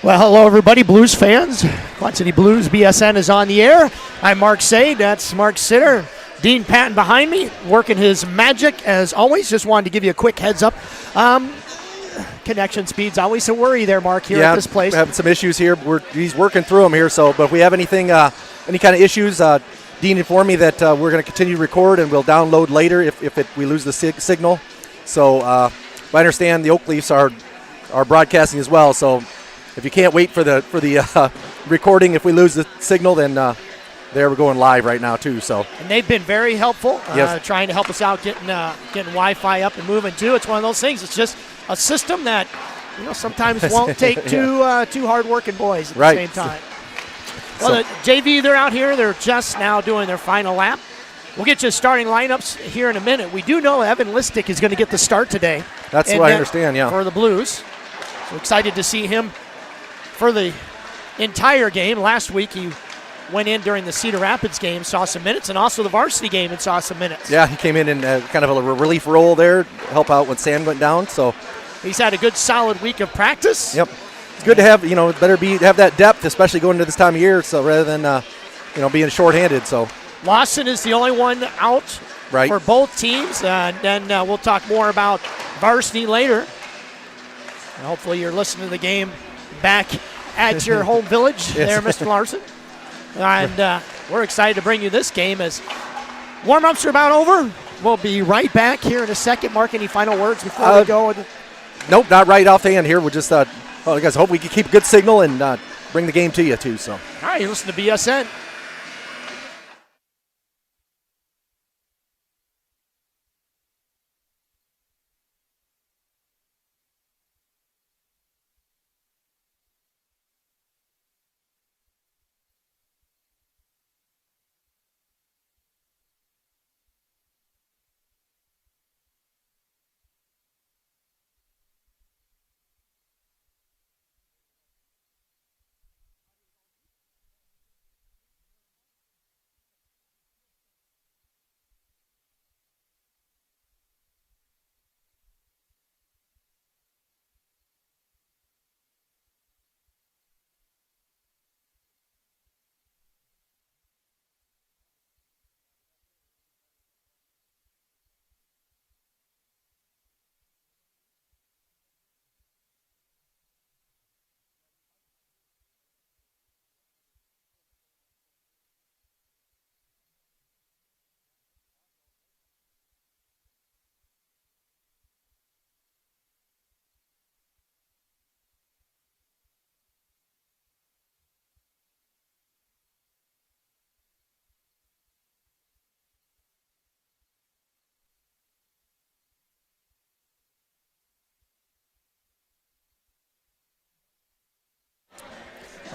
Well, hello, everybody, Blues fans. Quad City Blues BSN is on the air. I'm Mark Sade. That's Mark Sitter. Dean Patton behind me, working his magic as always. Just wanted to give you a quick heads up. Connection speed's always a worry there, Mark, here at this place. We're having some issues here. He's working through them here. So, but if we have anything, any kind of issues, Dean informed me that we're going to continue to record and we'll download later if we lose the signal. So, I understand the Oak Leafs are broadcasting as well. So, if you can't wait for the recording, if we lose the signal, then we're going live right now too. So, and they've been very helpful, yes, trying to help us out getting Wi-Fi up and moving too. It's one of those things. It's just a system that sometimes won't take two hard-working boys at the same time. Well, the JV, they're out here. They're just now doing their final lap. We'll get you starting lineups here in a minute. We do know Evan Listick is going to get the start today. That's what I understand, yeah. For the Blues. So excited to see him for the entire game. Last week he went in during the Cedar Rapids game, saw some minutes, and also the varsity game and saw some minutes. Yeah, he came in kind of a relief role there, help out when Sam went down. So he's had a good solid week of practice. Yep. It's good to have, have that depth, especially going into this time of year, so rather than, being shorthanded. So Lawson is the only one out for both teams. Then we'll talk more about varsity later. And hopefully you're listening to the game back at your home village there, Mr. Larson. And we're excited to bring you this game as warm-ups are about over. We'll be right back here in a second. Mark, any final words before we go? Nope, not right off the hand here. We'll just, guys, hope we can keep a good signal and bring the game to you, too. So. All right, you listen to BSN.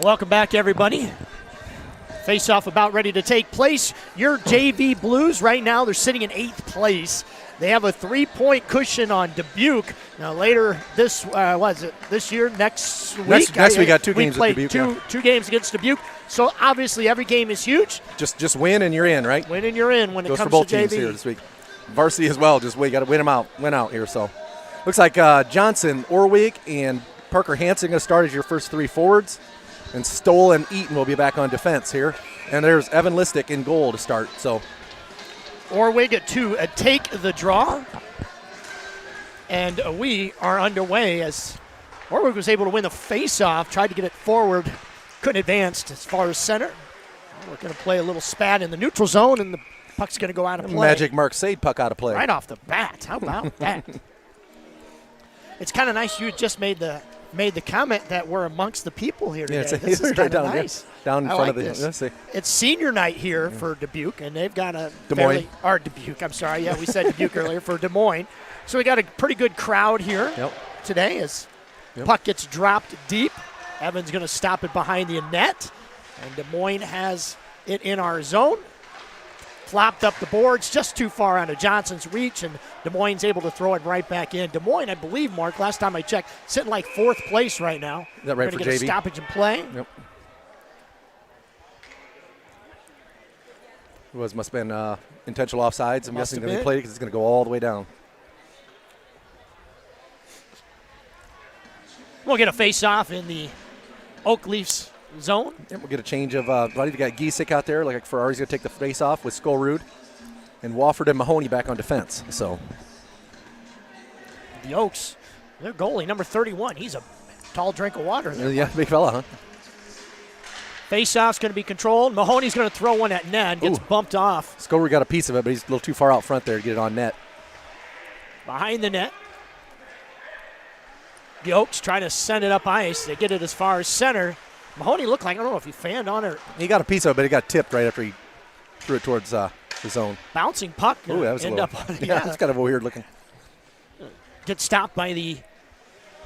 Welcome back, everybody. Face-off about ready to take place. Your JV Blues right now, they're sitting in 8th place. They have a 3-point cushion on Dubuque. Now later this, this year, next week? Next we got 2 games play at Dubuque. Two games against Dubuque. So obviously every game is huge. Just win and you're in, right? Win and you're in when it comes to JV. Goes for both teams here this week. Varsity as well, just got to win out here. So looks like Johnson, Orwig, and Parker Hansen going to start as your first 3 forwards. And Stoll and Eaton will be back on defense here. And there's Evan Listick in goal to start. So Orwig to take the draw. And we are underway as Orwig was able to win the face-off, tried to get it forward, couldn't advance as far as center. We're going to play a little spat in the neutral zone, and the puck's going to go out of play. Magic Mark Sade puck out of play. Right off the bat. How about that? It's kind of nice you had just made the comment that we're amongst the people here today. This is kind of nice. Down in front of the. Let's see. It's senior night here for Dubuque, and they've got a Des Moines. Dubuque. I'm sorry. Yeah, we said Dubuque earlier for Des Moines. So we got a pretty good crowd here today as puck gets dropped deep. Evan's going to stop it behind the net, and Des Moines has it in our zone. Flopped up the boards, just too far out of Johnson's reach, and Des Moines able to throw it right back in. Des Moines, I believe, Mark, last time I checked, sitting like 4th place right now. Is that right for JV? JV? A stoppage and play. Yep. Must have been intentional offsides. I'm guessing they played it because it's going to go all the way down. We'll get a face-off in the Oak Leafs zone. And we'll get a change of body. We got Giesick out there. Like Ferrari's going to take the face off with Skolrud. And Wofford and Mahoney back on defense. So the Oaks, their goalie, number 31, he's a tall drink of water there. Yeah, big fella, huh? Face-off's going to be controlled. Mahoney's going to throw one at net and gets bumped off. Skolrud got a piece of it, but he's a little too far out front there to get it on net. Behind the net. The Oaks trying to send it up ice. They get it as far as center. Mahoney looked like, I don't know if he fanned on it. He got a piece of it, but it got tipped right after he threw it towards the zone. Bouncing puck. Ooh, that was end up on, yeah, that's kind of weird looking. Gets stopped by the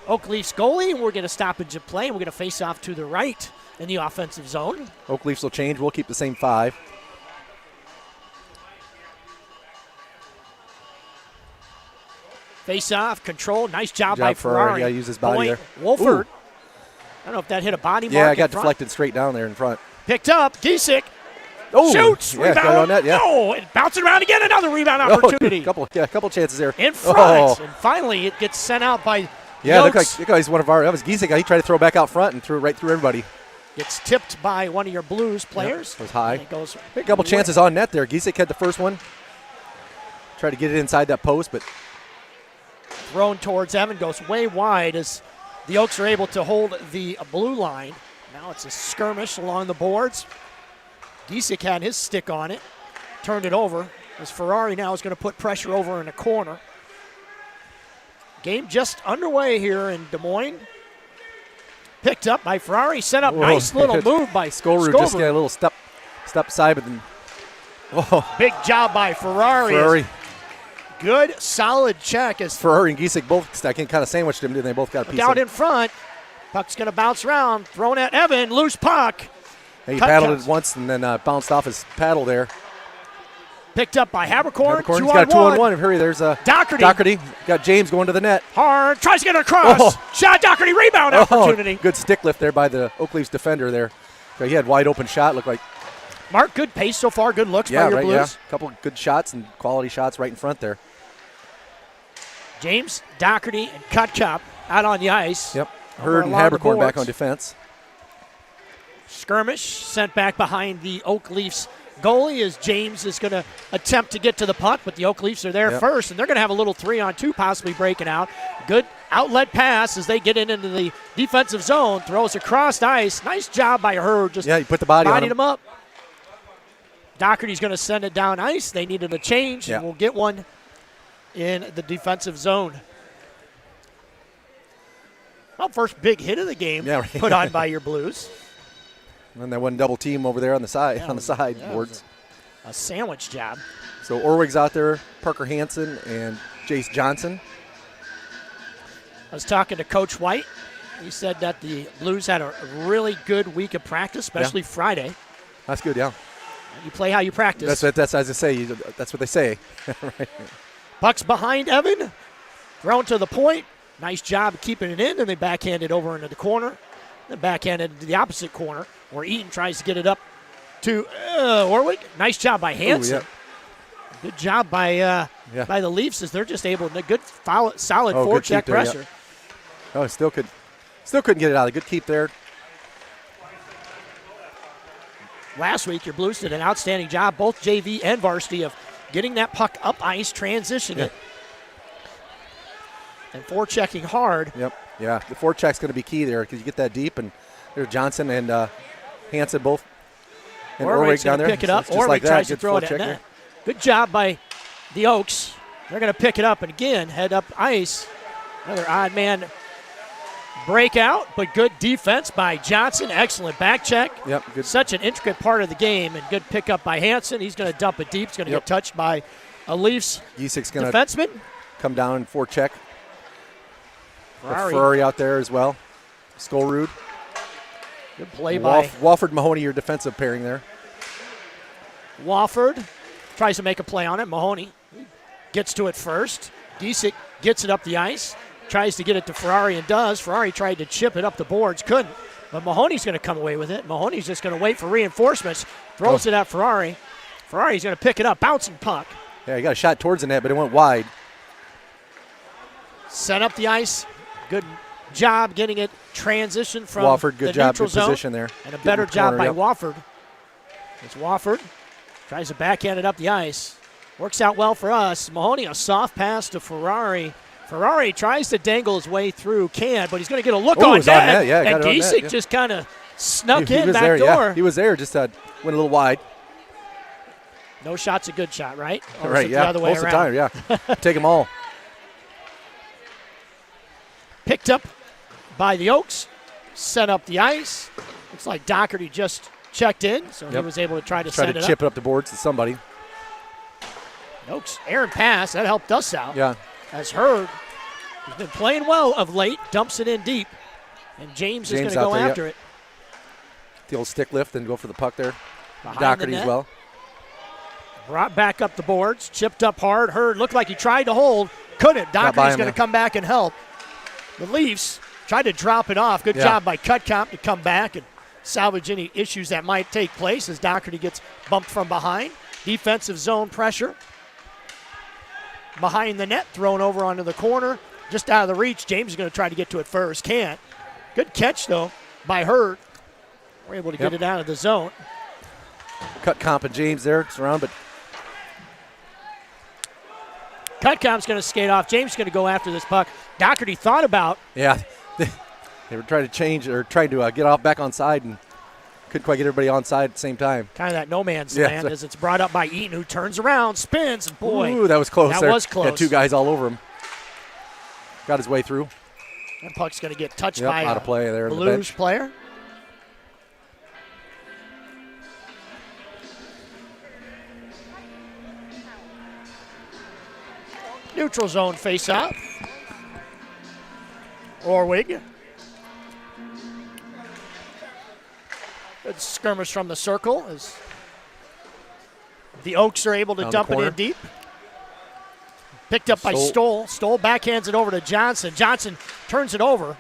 Oak Leafs goalie, and we're going to stoppage of play, and we're going to face off to the right in the offensive zone. Oak Leafs will change. We'll keep the same 5. Face off, control. Nice job by Ferrari. Yeah, use his body there. Wolford. I don't know if that hit a body mark. Yeah, it got deflected straight down there in front. Picked up. Giesick. Oh, shoots. Yeah, rebound. on net, yeah. Oh, and bouncing around again. Another rebound opportunity. Couple chances there. In front. And finally, it gets sent out by Yeah, Oaks. that guy's one of our. That was Giesick. He tried to throw back out front and threw it right through everybody. Gets tipped by one of your Blues players. It was high. It goes a couple chances on net there. Giesick had the first one. Tried to get it inside that post, but thrown towards Evan, goes way wide as the Oaks are able to hold the blue line. Now it's a skirmish along the boards. Giesick had his stick on it, turned it over, as Ferrari now is going to put pressure over in the corner. Game just underway here in Des Moines. Picked up by Ferrari, set up. Nice little move by Skolrud. Just got a little step side, but then big job by Ferrari. Good, solid check as Ferrari and Giesick both, I can kind of sandwiched him. They both got a piece out of it. in front. Puck's going to bounce around, thrown at Evan, loose puck. He paddled it once and then bounced off his paddle there. Picked up by Habercorn. He's got a 2-on-1. Hurry, there's Doherty. Got James going to the net. Hard, tries to get it across. Shot, Doherty, rebound opportunity. Good stick lift there by the Oak Leafs defender there. So he had wide open shot, looked like. Mark, good pace so far, good looks by your Blues. Yeah, a couple good shots and quality shots right in front there. James, Doherty, and Cutcup out on the ice. Yep, Hurd and Habercorn back on defense. Skirmish sent back behind the Oak Leafs goalie as James is going to attempt to get to the puck, but the Oak Leafs are there first, and they're going to have a little 3-on-2 possibly breaking out. Good outlet pass as they get into the defensive zone, throws across ice. Nice job by Hurd. Just he put the body on him up. Doherty's going to send it down ice. They needed a change, and we'll get one in the defensive zone. Well, first big hit of the game put on by your Blues. And that one double team over there on the side, boards. A sandwich job. So Orwig's out there, Parker Hansen, and Jace Johnson. I was talking to Coach White. He said that the Blues had a really good week of practice, especially Friday. That's good, yeah. You play how you practice. That's as I say. That's what they say. Right. Puck's behind Evan. Thrown to the point. Nice job of keeping it in, and they backhand it over into the corner. Then backhanded into the opposite corner, where Eaton tries to get it up to Orwig. Nice job by Hansen. Good job by the Leafs as they're just able to good solid forecheck pressure. Yeah. Oh, still couldn't get it out. A good keep there. Last week, your Blues did an outstanding job, both JV and varsity, of getting that puck up ice, transition it, and forechecking hard. Yep. Yeah, the forecheck's going to be key there because you get that deep, and there's Johnson and Hansen both. And Orwig down there. Pick it up. So Orwig tries to throw it at net. Good job by the Oaks. They're going to pick it up, and again, head up ice. Another odd man breakout, but good defense by Johnson. Excellent back check. Yep. Good. Such an intricate part of the game, and good pickup by Hansen. He's going to dump it deep. He's going to get touched by a Leafs defenseman. Come down and forecheck. Ferrari out there as well. Skolrud. Good play by Wofford Mahoney, your defensive pairing there. Wofford tries to make a play on it. Mahoney gets to it first. Giesick gets it up the ice. Tries to get it to Ferrari and does. Ferrari tried to chip it up the boards. Couldn't. But Mahoney's going to come away with it. Mahoney's just going to wait for reinforcements. Throws it at Ferrari. Ferrari's going to pick it up. Bouncing puck. Yeah, he got a shot towards the net, but it went wide. Set up the ice. Good job getting it transition from Wofford, good the job, neutral good zone. position there. And a better Getting job corner, by Wofford. It's Wofford. Tries to backhand it up the ice. Works out well for us. Mahoney, a soft pass to Ferrari. Ferrari tries to dangle his way through, can't, but he's going to get a look on net. Yeah, and Giesik just kind of snuck in back door. Yeah. He was there, just went a little wide. No shot's a good shot, right? Or right, yeah. The other way Most around? of the time, yeah. Take them all. Picked up by the Oaks. Set up the ice. Looks like Doherty just checked in, so he was able to try to chip it up the boards to somebody. Oaks, errant pass. That helped us out. Yeah. As Hurd, he's been playing well of late, dumps it in deep. And James is going to go after it. The old stick lift and go for the puck there. Behind Doherty the net. as well. Brought back up the boards, chipped up hard. Hurd looked like he tried to hold, couldn't. Doherty's going to come back and help. The Leafs tried to drop it off. Good job by Cutcomp to come back and salvage any issues that might take place as Doherty gets bumped from behind. Defensive zone pressure. Behind the net, thrown over onto the corner. Just out of the reach. James is going to try to get to it first. Can't. Good catch, though, by Hurd. We're able to get it out of the zone. Cutcomp and James there. It's around, but Cutcomp's going to skate off. James is going to go after this puck. Doherty thought about. Yeah. They were trying to change or trying to get off back on side and couldn't quite get everybody on side at the same time. Kind of that no man's land as it's brought up by Eaton, who turns around, spins, and boy. Ooh, that was close there. That was close. Had two guys all over him. Got his way through. That puck's going to get touched by out of play there Blues in the bench. player. Neutral zone face-off. Orwig. Good skirmish from the circle as the Oaks are able to dump it in deep. Picked up by Stoll. Stoll backhands it over to Johnson. Johnson turns it over,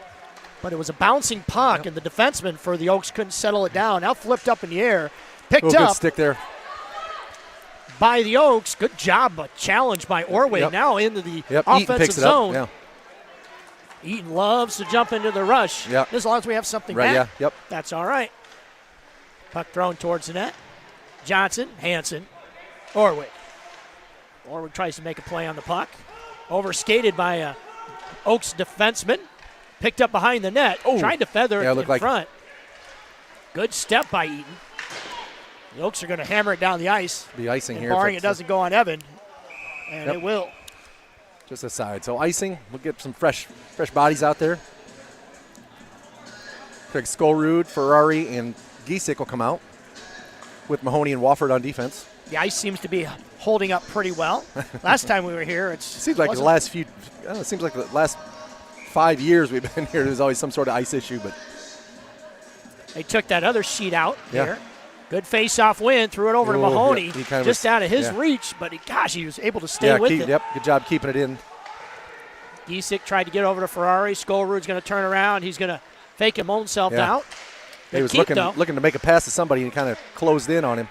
but it was a bouncing puck, and the defenseman for the Oaks couldn't settle it down. Now flipped up in the air. Picked up. Good stick there. By the Oaks. Good job, but challenged by Orwig. Now into the offensive zone. Eaton loves to jump into the rush. As long as we have something back, that's all right. Puck thrown towards the net. Johnson, Hansen, Orwig. Orwig tries to make a play on the puck. Overskated by a Oaks defenseman. Picked up behind the net. Tried to feather it in front. Good step by Eaton. The Oaks are going to hammer it down the ice. Be icing here. Barring it doesn't go on Evan. And it will. Just aside. So icing, we'll get some fresh bodies out there. Craig Skolrud, Ferrari, and Giesik will come out with Mahoney and Wofford on defense. The ice seems to be holding up pretty well. Last time we were here, it seems like the last 5 years we've been here, there's always some sort of ice issue. But they took that other sheet out here. Good face-off win, threw it over to Mahoney, just out of his reach, but he was able to stay with it. Good job keeping it in. Giesik tried to get over to Ferrari. Skolrud's going to turn around. He's going to fake him himself out. He was looking to make a pass to somebody and kind of closed in on him.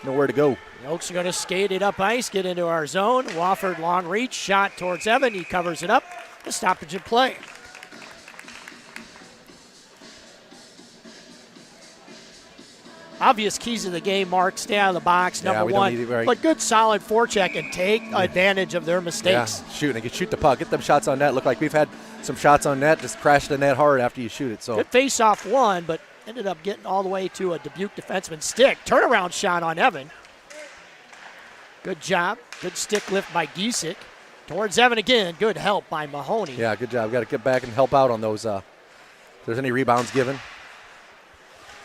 Nowhere to go. The Oaks are going to skate it up ice, get into our zone. Wofford long reach, shot towards Evan. He covers it up. The stoppage in play. Obvious keys of the game, Mark. Stay out of the box, number one. But good, solid forecheck and take advantage of their mistakes. Yeah, they can shoot the puck. Get them shots on net. Look like we've had some shots on net. Just crash the net hard after you shoot it. So good face-off one, but ended up getting all the way to a Dubuque defenseman's stick. Turnaround shot on Evan. Good job. Good stick lift by Giesik. Towards Evan again. Good help by Mahoney. Yeah, good job. Got to get back and help out on those. If there's any rebounds given.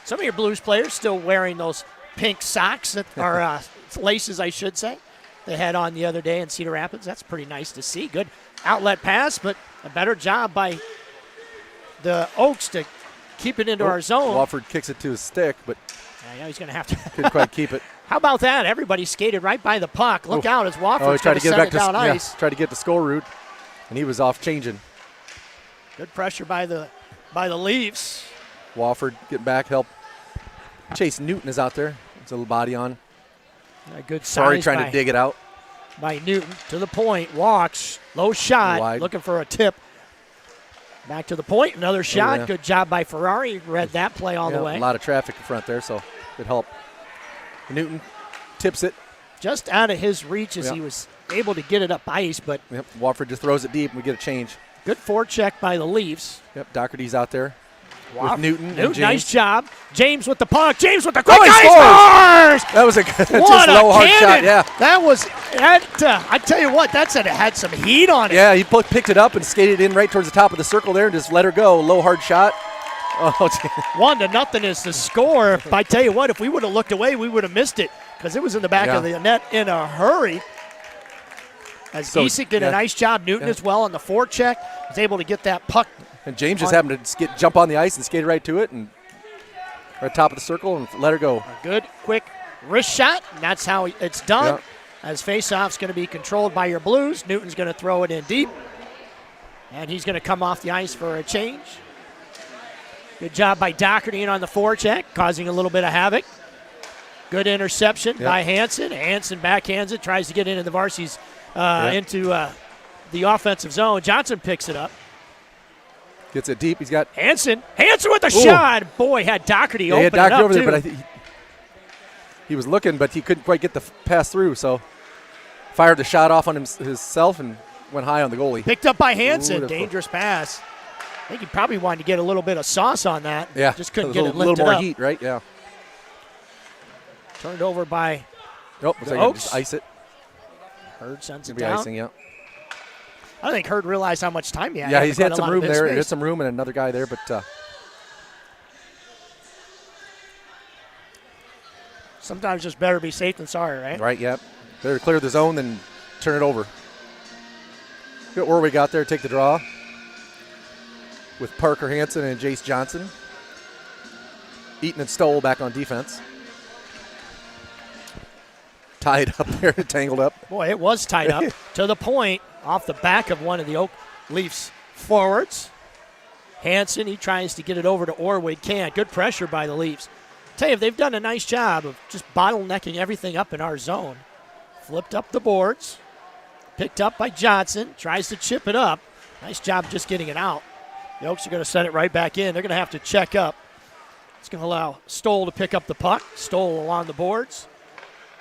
Some of your Blues players still wearing those pink socks that are laces, I should say, they had on the other day in Cedar Rapids. That's pretty nice to see. Good outlet pass, but a better job by the Oaks to keep it into our zone. Wofford kicks it to his stick, but he's going to have to. Couldn't quite keep it. How about that? Everybody skated right by the puck. Look out as Wofford's trying to set it down ice. Tried to get to Skolrud, and he was off changing. Good pressure by the Leafs. Wofford getting back, help. Chase Newton is out there. It's a little body on. A good size. Sorry, trying to dig it out. By Newton to the point, walks, low shot, looking for a tip. Back to the point, another shot. yeah. Good job by Ferrari. Read that play all the way. A lot of traffic in front there, so it helped. Newton tips it. Just out of his reach as he was able to get it up ice, but Wofford just throws it deep and we get a change. good forecheck by the Leafs. Doherty's out there with Newton and James. Nice job. James with the puck. James with the quick scores! scores! That was a good, What just low, hard cannon. shot. That was, I tell you what, that said it had some heat on it. Yeah, he picked it up and skated in right towards the top of the circle there and just let her go. Low, hard shot. Oh, 1-0 is the score. I tell you what, if we would have looked away, we would have missed it because it was in the back of the net in a hurry. As Giesek did a nice job. Newton as well on the forecheck. Was able to get that puck. And James just happened to jump on the ice and skate right to it and right top of the circle and let her go. A good, quick wrist shot, and that's how it's done. As faceoff's going to be controlled by your Blues. Newton's going to throw it in deep, and he's going to come off the ice for a change. Good job by Doherty in on the forecheck, causing a little bit of havoc. Good interception by Hansen. Hansen backhands it, tries to get into the varsies, into the offensive zone. Johnson picks it up. Gets it deep. He's got Hansen with the shot. Boy, had Doherty open it up, over too. there, but I think he was looking, but he couldn't quite get the pass through, so fired the shot off on himself and went high on the goalie. Picked up by Hansen. Dangerous pass. I think he probably wanted to get a little bit of sauce on that. Yeah. Just couldn't get it lifted up. A little more heat, right? Yeah. Turned over by looks like Oaks. Just ice it. Hurd sends it Maybe down. icing, I think Hurd realized how much time he had. Yeah, he's had some room there. He had some room and another guy there, but sometimes just better be safe than sorry, right? Right, yeah. Better clear the zone than turn it over. Good where we got there, take the draw with Parker Hansen and Jace Johnson. Eaton and Stoll back on defense. Tied up there, tangled up. Boy, it was tied up to the point off the back of one of the Oak Leafs forwards. Hansen, he tries to get it over to Orwig. Can't. Good pressure by the Leafs. Tell you, they've done a nice job of just bottlenecking everything up in our zone. Flipped up the boards. Picked up by Johnson. Tries to chip it up. Nice job just getting it out. The Oaks are going to set it right back in. They're going to have to check up. It's going to allow Stoll to pick up the puck. Stoll along the boards.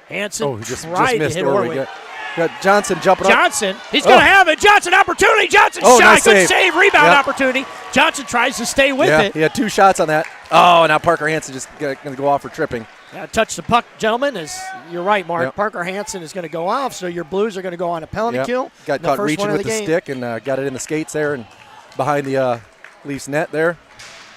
Hansen just tried missed to hit Orwig. Got Johnson jumping Johnson, he's going to have it. Johnson opportunity. Johnson shot. Nice Good save. save. Rebound opportunity. Johnson tries to stay with it. He had 2 shots on that. Oh, now Parker Hansen just going to go off for tripping. Yeah, touch the puck, gentlemen. You're right, Mark. Yep. Parker Hansen is going to go off, so your Blues are going to go on a penalty kill. Got caught reaching with the stick and got it in the skates there and behind the Leafs net there.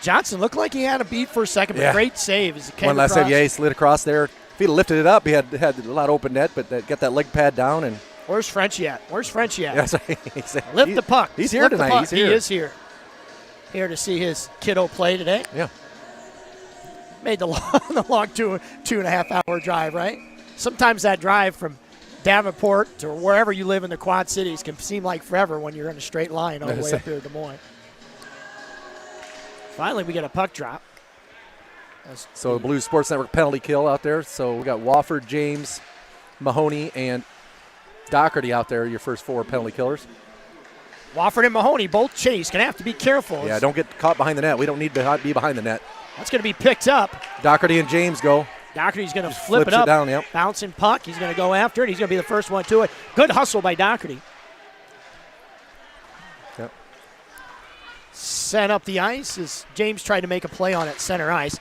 Johnson looked like he had a beat for a second, but great save as he came One last save, he slid across there. If he'd lifted it up, he had a lot of open net, but got that leg pad down. And where's Frenchie at? Lift the puck. He's here tonight. He's here. He is here. Here to see his kiddo play today. Yeah. Made the long 2.5 hour drive, right? Sometimes that drive from Davenport to wherever you live in the Quad Cities can seem like forever when you're in a straight line all the way up here to Des Moines. Finally, we get a puck drop. So the Blues Sports Network penalty kill out there. So we got Wofford, James, Mahoney, and Doherty out there, your first 4 penalty killers. Wofford and Mahoney both chase. Going to have to be careful. Yeah, don't get caught behind the net. We don't need to be behind the net. That's going to be picked up. Doherty and James go. Doherty's going to flip it up. Down, Bouncing puck. He's going to go after it. He's going to be the first one to it. Good hustle by Doherty. Yep. Set up the ice as James tried to make a play on it center ice.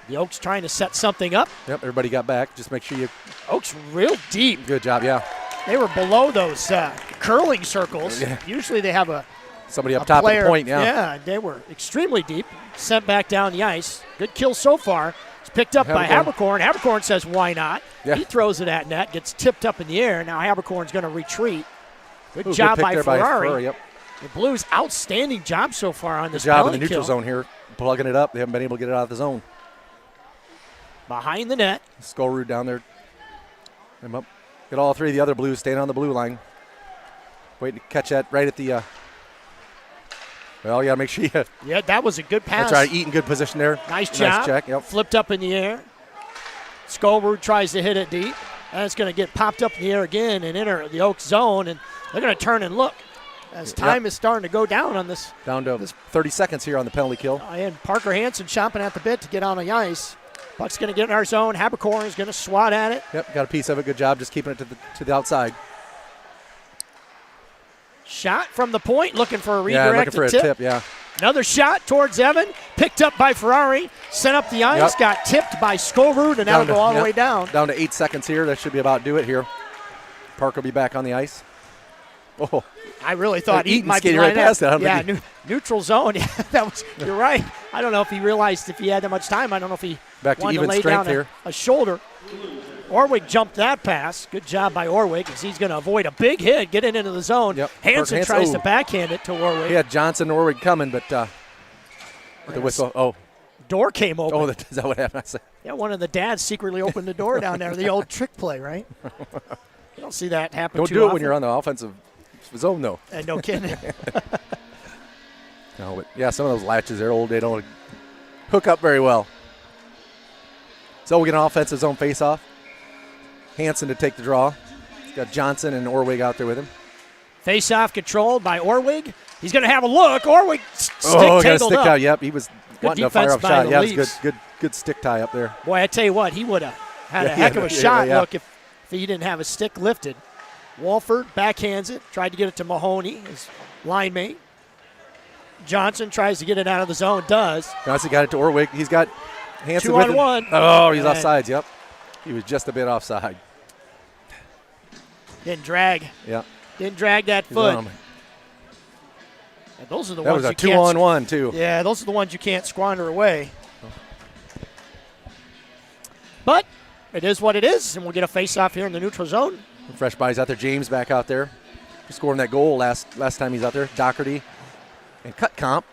The Oaks trying to set something up. Yep, everybody got back. Just make sure you. Oaks real deep. Good job, yeah. They were below those curling circles. Yeah. Usually they have somebody up top player, of the point, yeah. Yeah, they were extremely deep. Sent back down the ice. Good kill so far. It's picked up by Haberkorn. Haberkorn says, why not? Yeah. He throws it at net, gets tipped up in the air. Now Haberkorn's going to retreat. Good job by Ferrari. Yep. The Blues, outstanding job so far on this Good job in penalty the neutral kill. zone here, plugging it up. They haven't been able to get it out of the zone. Behind the net. Skullroot down there. Him up. Get all 3 of the other Blues staying on the blue line. Waiting to catch that right at the well, you got to make sure you. Yeah, that was a good pass. That's right. Eaton, good position there. Nice job. Nice check. Yep. Flipped up in the air. Skullroot tries to hit it deep. And it's going to get popped up in the air again and enter the Oaks zone. And they're going to turn and look. as time is starting to go down on this. Down to 30 seconds here on the penalty kill. And Parker Hansen chomping at the bit to get on the ice. Puck's going to get in our zone. Haberkorn is going to swat at it. Yep, got a piece of it. Good job just keeping it to the outside. Shot from the point, looking for a redirect. Yeah, looking for a tip, yeah. Another shot towards Evan, picked up by Ferrari, sent up the ice, got tipped by Skolrud, and that'll go all the way down. Down to 8 seconds here. That should be about do it here. Park will be back on the ice. Oh, I really thought Eaton might be right past that. Yeah, neutral zone. Yeah, that was. You're right. I don't know if he realized if he had that much time. I don't know if he wanted to lay down a shoulder. Orwig jumped that pass. Good job by Orwig because he's going to avoid a big hit, get it into the zone. Yep. Hansen tries to backhand it to Orwig. He had Johnson and Orwig coming, but the whistle. Oh. Door came open. Oh, is that what happened? Yeah, one of the dads secretly opened the door down there. The old trick play, right? You don't see that happen too often. Don't do it when you're on the offensive zone, though. No kidding. No, but yeah, some of those latches, they're old. They don't hook up very well. So we get an offensive zone face-off. Hansen to take the draw. He's got Johnson and Orwig out there with him. Face-off controlled by Orwig. He's going to have a look. Orwig got a stick up. tie. Yep, he was wanting to fire off shot. Yeah, it was good stick tie up there. Boy, I tell you what, he would have had a heck of a shot. Look, if he didn't have a stick lifted. Walford backhands it, tried to get it to Mahoney, his line mate. Johnson tries to get it out of the zone, does. Johnson got it to Orwig. He's got Hansen 2 on 1. Oh, he's offsides, yep. He was just a bit offside. Didn't drag. Yeah. Didn't drag that foot. And those are the ones you can't. That was a 2-on-1, too. Yeah, those are the ones you can't squander away. But it is what it is, and we'll get a face-off here in the neutral zone. Fresh bodies out there. James back out there. Scoring that goal last time he's out there. Doherty and Cut Comp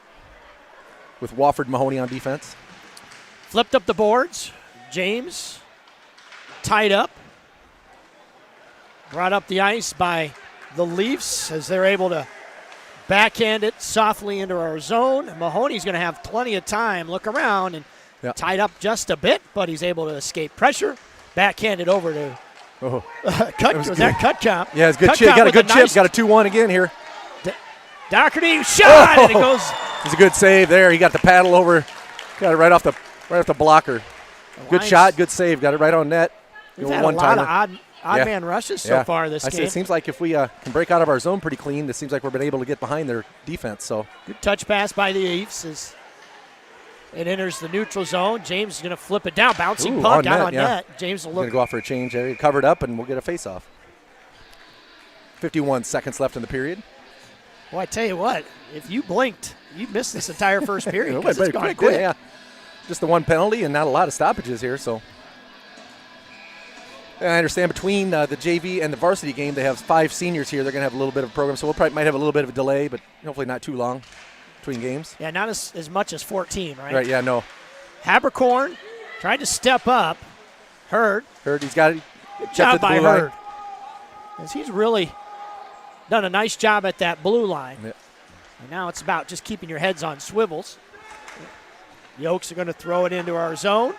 with Wofford Mahoney on defense. Flipped up the boards. James tied up. Brought up the ice by the Leafs as they're able to backhand it softly into our zone. Mahoney's going to have plenty of time. Look around and tied up just a bit, but he's able to escape pressure. Backhand it over to Cut Comp? Yeah, it's good chip. Got a good chip. Got a 2-1 again here. Doherty shot, and it goes. It's a good save there. He got the paddle over. Got it right off the blocker. Good shot, good save. Got it right on net. We've had a lot of odd man rushes so far this game. It seems like if we can break out of our zone pretty clean, it seems like we've been able to get behind their defense. So good touch pass by the Leafs as it enters the neutral zone. James is going to flip it down. Bouncing puck down on net. James will look. Going to go off for a change there. Covered up, and we'll get a face-off. 51 seconds left in the period. Well, I tell you what, if you blinked, you'd miss this entire first period because it's gone quick. Yeah. Just the one penalty and not a lot of stoppages here. So and I understand between the JV and the varsity game, they have 5 seniors here. They're going to have a little bit of a program, so might have a little bit of a delay, but hopefully not too long between games. Yeah, not as much as 14, right? Right, yeah, no. Haberkorn tried to step up. Hurd, he's got it. Good job by Hurd. As he's really done a nice job at that blue line. Yep. And now it's about just keeping your heads on swivels. The Oaks are going to throw it into our zone.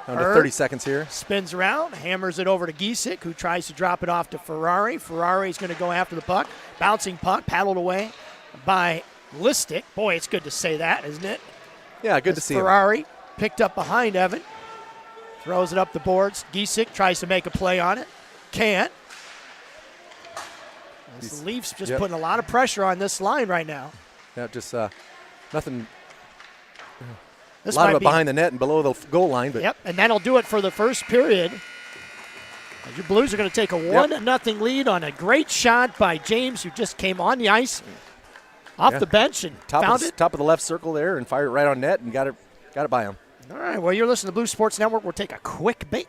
Under 30 seconds here. Spins around, hammers it over to Giesick, who tries to drop it off to Ferrari. Ferrari's going to go after the puck. Bouncing puck, paddled away by Listick. Boy, it's good to say that, isn't it? Yeah, good to see Ferrari picked up behind Evan. Throws it up the boards. Giesick tries to make a play on it. Can't. The Leafs just putting a lot of pressure on this line right now. Yeah, just nothing. This a lot of it behind the net and below the goal line. But yep, and that'll do it for the first period. Your Blues are going to take a 1-0 lead on a great shot by James, who just came on the ice off the bench and found it. Top of the left circle there and fired it right on net and got it by him. All right, well, you're listening to Blue Sports Network. We'll take a quick break.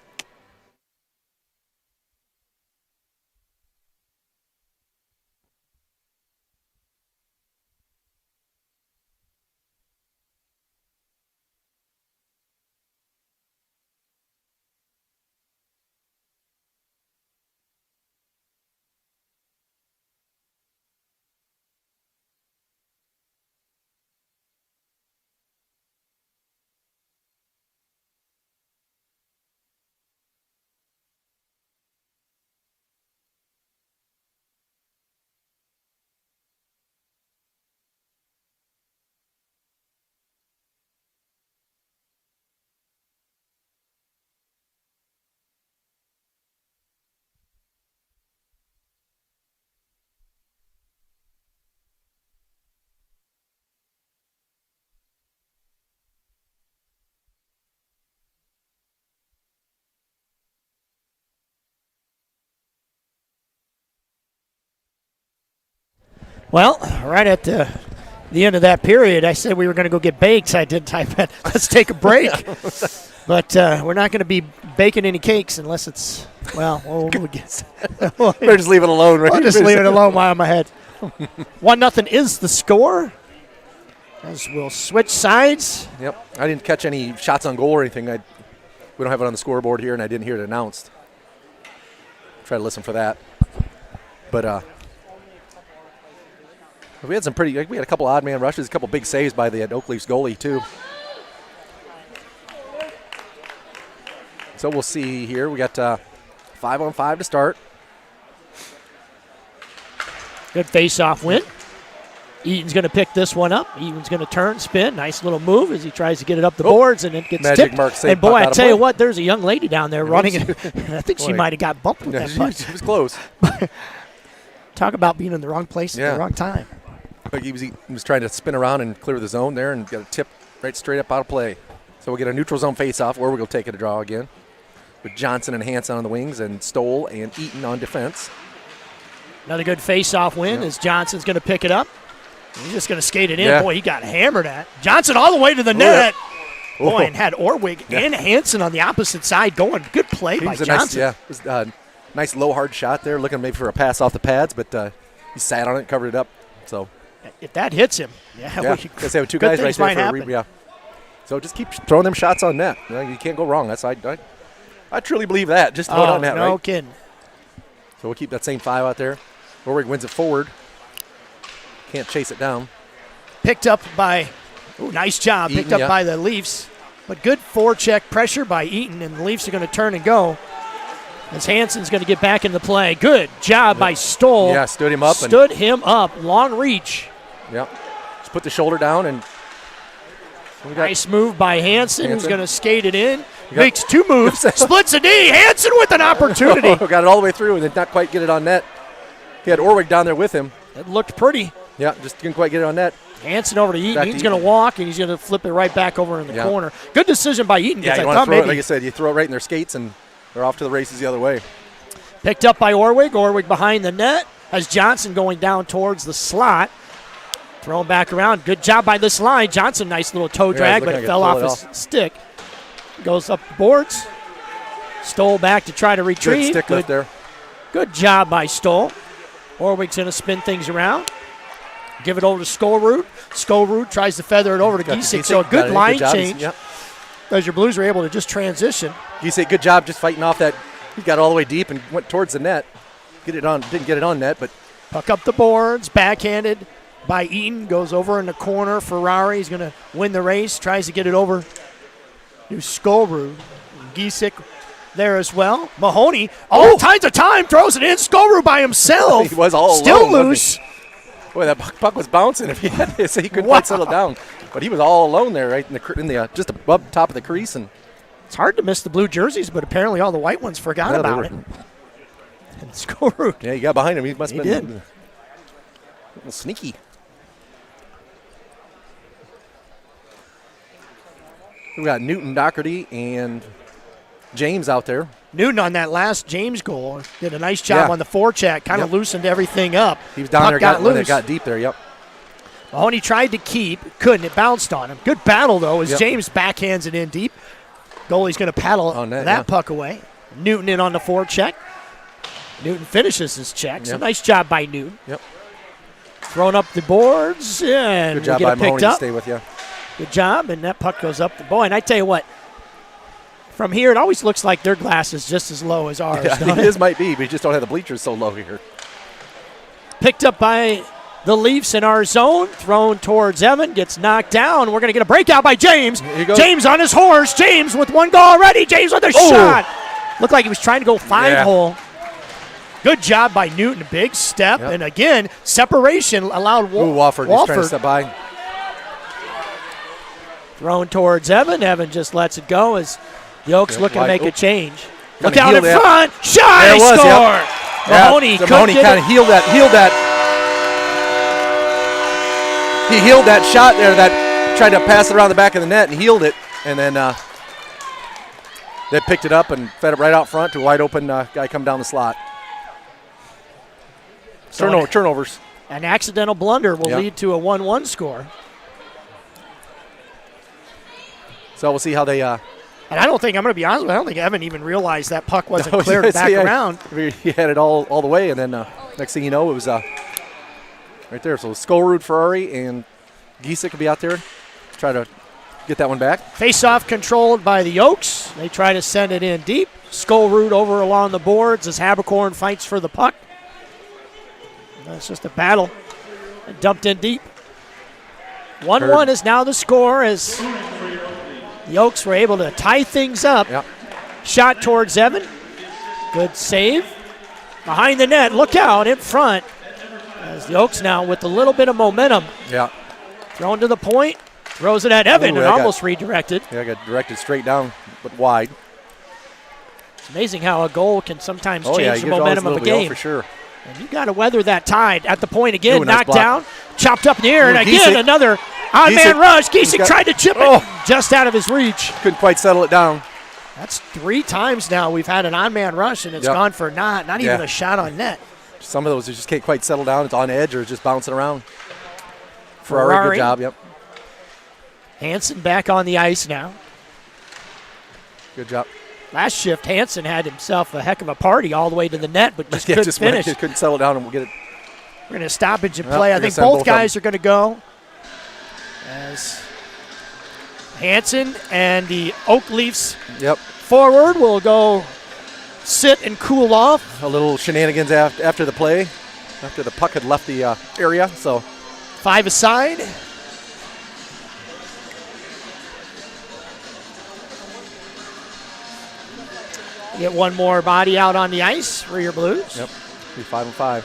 Well, right at the end of that period, I said we were going to go get bakes. I didn't type it. Let's take a break. But we're not going to be baking any cakes unless it's, we'll get. Better just leave it alone, right? I'll just leave it alone while I'm ahead. 1-0 is the score. As we'll switch sides. Yep. I didn't catch any shots on goal or anything. We don't have it on the scoreboard here, and I didn't hear it announced. Try to listen for that. But we had we had a couple odd man rushes, a couple big saves by the Oak Leafs goalie too. So we'll see here. We got 5-on-5 to start. Good face-off win. Eaton's going to pick this one up. Eaton's going to turn, spin. Nice little move as he tries to get it up the boards, and it gets Magic tipped. Mark save. And boy, I tell you what, there's a young lady down there running it. I think she might have got bumped with that puck. She was close. Talk about being in the wrong place at the wrong time. Like he was trying to spin around and clear the zone there and got a tip right straight up out of play. So we'll get a neutral zone face-off, or we'll take it a draw again. With Johnson and Hanson on the wings and Stoll and Eaton on defense. Another good face-off win as Johnson's going to pick it up. He's just going to skate it in. Yeah. Boy, he got hammered at. Johnson all the way to the net. Boy, and had Orwig and Hanson on the opposite side going. Good play by Johnson. It was a nice low, hard shot there, looking maybe for a pass off the pads, but he sat on it, covered it up. So if that hits him, because they have two guys right there for a So just keep throwing them shots on net. You can't go wrong. That's I truly believe that. Just throw it on net, right? No kidding. So we'll keep that same 5 out there. Orwig wins it forward. Can't chase it down. Picked up by, nice job. Eaton, picked up by the Leafs. But good forecheck pressure by Eaton, and the Leafs are going to turn and go. As Hanson's going to get back into play. Good job by Stoll. Yeah, stood him up. Stood him up. Long reach. Yep. Just put the shoulder down. And nice move by Hanson, who's going to skate it in. Makes 2 moves. Splits a knee. Hanson with an opportunity. Got it all the way through and did not quite get it on net. He had Orwig down there with him. It looked pretty. Yeah, just didn't quite get it on net. Hanson over to Eaton. Eaton's going to walk, and he's going to flip it right back over in the corner. Good decision by Eaton. Yeah, you want to throw it, like I said, you throw it right in their skates, and they're off to the races the other way. Picked up by Orwig. Orwig behind the net. Has Johnson going down towards the slot. Thrown back around. Good job by this line. Johnson, nice little toe drag, but it fell off his stick. Goes up the boards. Stoll back to try to retrieve. Good stick lift there. Good job by Stoll. Orwig's going to spin things around. Give it over to Skolrud. Skolrud tries to feather it over to Giesecke. So a good line change. As your Blues are able to just transition. Giesecke, good job just fighting off that. He got all the way deep and went towards the net. Didn't get it on net, but. Puck up the boards. Backhanded by Eaton. Goes over in the corner. Ferrari is going to win the race. Tries to get it over to Skolrud. Giesecke there as well. Mahoney, all kinds of time, throws it in. Skolrud by himself. He was all still alone, loose. Boy, that puck was bouncing. If he had this, he couldn't quite settle down. But he was all alone there, right in the just above top of the crease. And it's hard to miss the blue jerseys, but apparently all the white ones forgot about it. And Skolrud. Yeah, he got behind him. He must have been a little sneaky. We got Newton, Doherty, and James out there. Newton on that last James goal did a nice job on the forecheck, kind of loosened everything up. He was down there when it got deep there, Mahoney tried to keep, couldn't. It bounced on him. Good battle, though, as James backhands it in deep. Goalie's going to paddle that puck away. Newton in on the forecheck. Newton finishes his check. So nice job by Newton. Thrown up the boards, and good job by Mahoney to stay with you. Good job, and that puck goes up the boy. And I tell you what, from here, it always looks like their glass is just as low as ours. Yeah, I think his might be, but we just don't have the bleachers so low here. Picked up by the Leafs in our zone. Thrown towards Evan. Gets knocked down. We're going to get a breakout by James. James on his horse. James with one goal already. James with a shot. Looked like he was trying to go 5-hole. Good job by Newton. Big step. And again, separation allowed Wofford. He's trying to step by. Thrown towards Evan. Evan just lets it go as the Oaks looking to make a change. Look out in front. Shot. He scored. Mahoney kind of healed that. He healed that shot there that tried to pass it around the back of the net and healed it. And then they picked it up and fed it right out front to a wide open guy come down the slot. Turnovers. An accidental blunder will lead to a 1-1 score. So we'll see how they. And I don't think, I'm going to be honest with you, I don't think Evan even realized that puck wasn't cleared back around. He had it all the way, and then next thing you know, it was right there. So Skolrud, Ferrari, and Giesick will be out there. Try to get that one back. Face-off controlled by the Oaks. They try to send it in deep. Skolrud over along the boards as Haberkorn fights for the puck. That's just a battle. Dumped in deep. 1-1 is now the score as the Oaks were able to tie things up. Yep. Shot towards Evan. Good save. Behind the net. Look out in front. As the Oaks now with a little bit of momentum. Yeah. Thrown to the point. Throws it at Evan and almost redirected. Yeah, got directed straight down, but wide. It's amazing how a goal can sometimes change the momentum of a game. For sure. And you got to weather that tide. At the point again, knocked down, chopped up in the air, and again another on-man rush. Giesick tried to chip it just out of his reach. Couldn't quite settle it down. That's 3 times now we've had an on-man rush, and it's gone for not even a shot on net. Some of those just can't quite settle down. It's on edge or just bouncing around. Ferrari, good job, yep. Hansen back on the ice now. Good job. Last shift, Hansen had himself a heck of a party all the way to the net, but just couldn't finish. Couldn't settle down, and we'll get it. We're going to stoppage and play. I think both guys are going to go. As Hansen and the Oak Leafs forward will go sit and cool off. A little shenanigans after the play, after the puck had left the area. So 5 aside. Get one more body out on the ice for your Blues. Yep, be 5-on-5.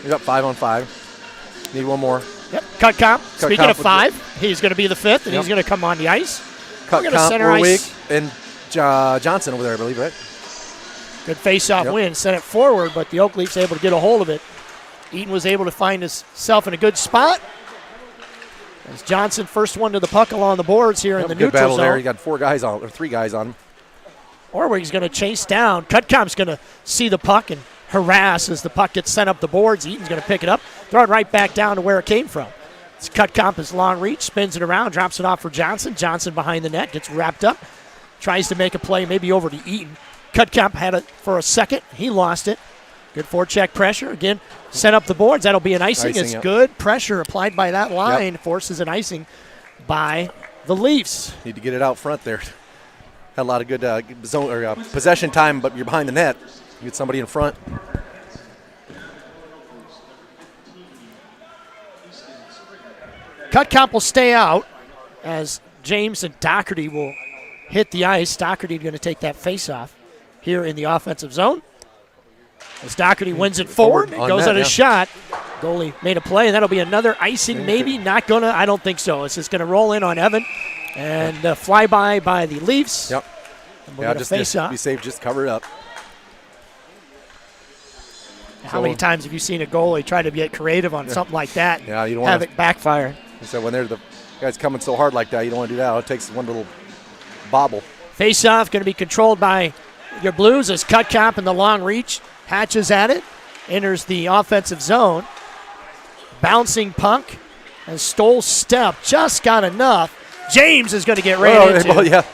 He's up 5-on-5. Need one more. Yep, cut comp. Speaking of 5, he's going to be the 5th, and he's going to come on the ice. Cut comp, Warwick, and Johnson over there, I believe, right? Good face-off win. Sent it forward, but the Oak Leafs able to get a hold of it. Eaton was able to find himself in a good spot. As Johnson first one to the puck along the boards here in the neutral zone. Good battle there. He got 4 guys on, or 3 guys on him. Orwig's going to chase down. Cutcomp's going to see the puck and harass as the puck gets sent up the boards. Eaton's going to pick it up, throw it right back down to where it came from. It's Cutcomp is long reach, spins it around, drops it off for Johnson. Johnson behind the net, gets wrapped up, tries to make a play maybe over to Eaton. Cutcomp had it for a second. He lost it. Good forecheck pressure. Again, sent up the boards. That'll be an icing. It's good pressure applied by that line. Forces an icing by the Leafs. Need to get it out front there. Had a lot of good zone or possession time, but you're behind the net. You get somebody in front. Cutcomp will stay out as James and Doherty will hit the ice. Doherty going to take that face-off here in the offensive zone. As Doherty wins it forward, it goes on a shot. Goalie made a play, and that'll be another icing, maybe. Not going to, I don't think so. It's just going to roll in on Evan. And flyby by the Leafs. Yep. Just face off. Be safe, just cover it up. How many times have you seen a goalie try to get creative on something like that? Yeah, you don't have it backfire. So when they're the guys coming so hard like that, you don't want to do that. It takes one little bobble. Face off going to be controlled by your Blues as Cutcomp in the long reach hatches at it, enters the offensive zone. Bouncing puck and Stoll step just got enough. James is going to get right into it.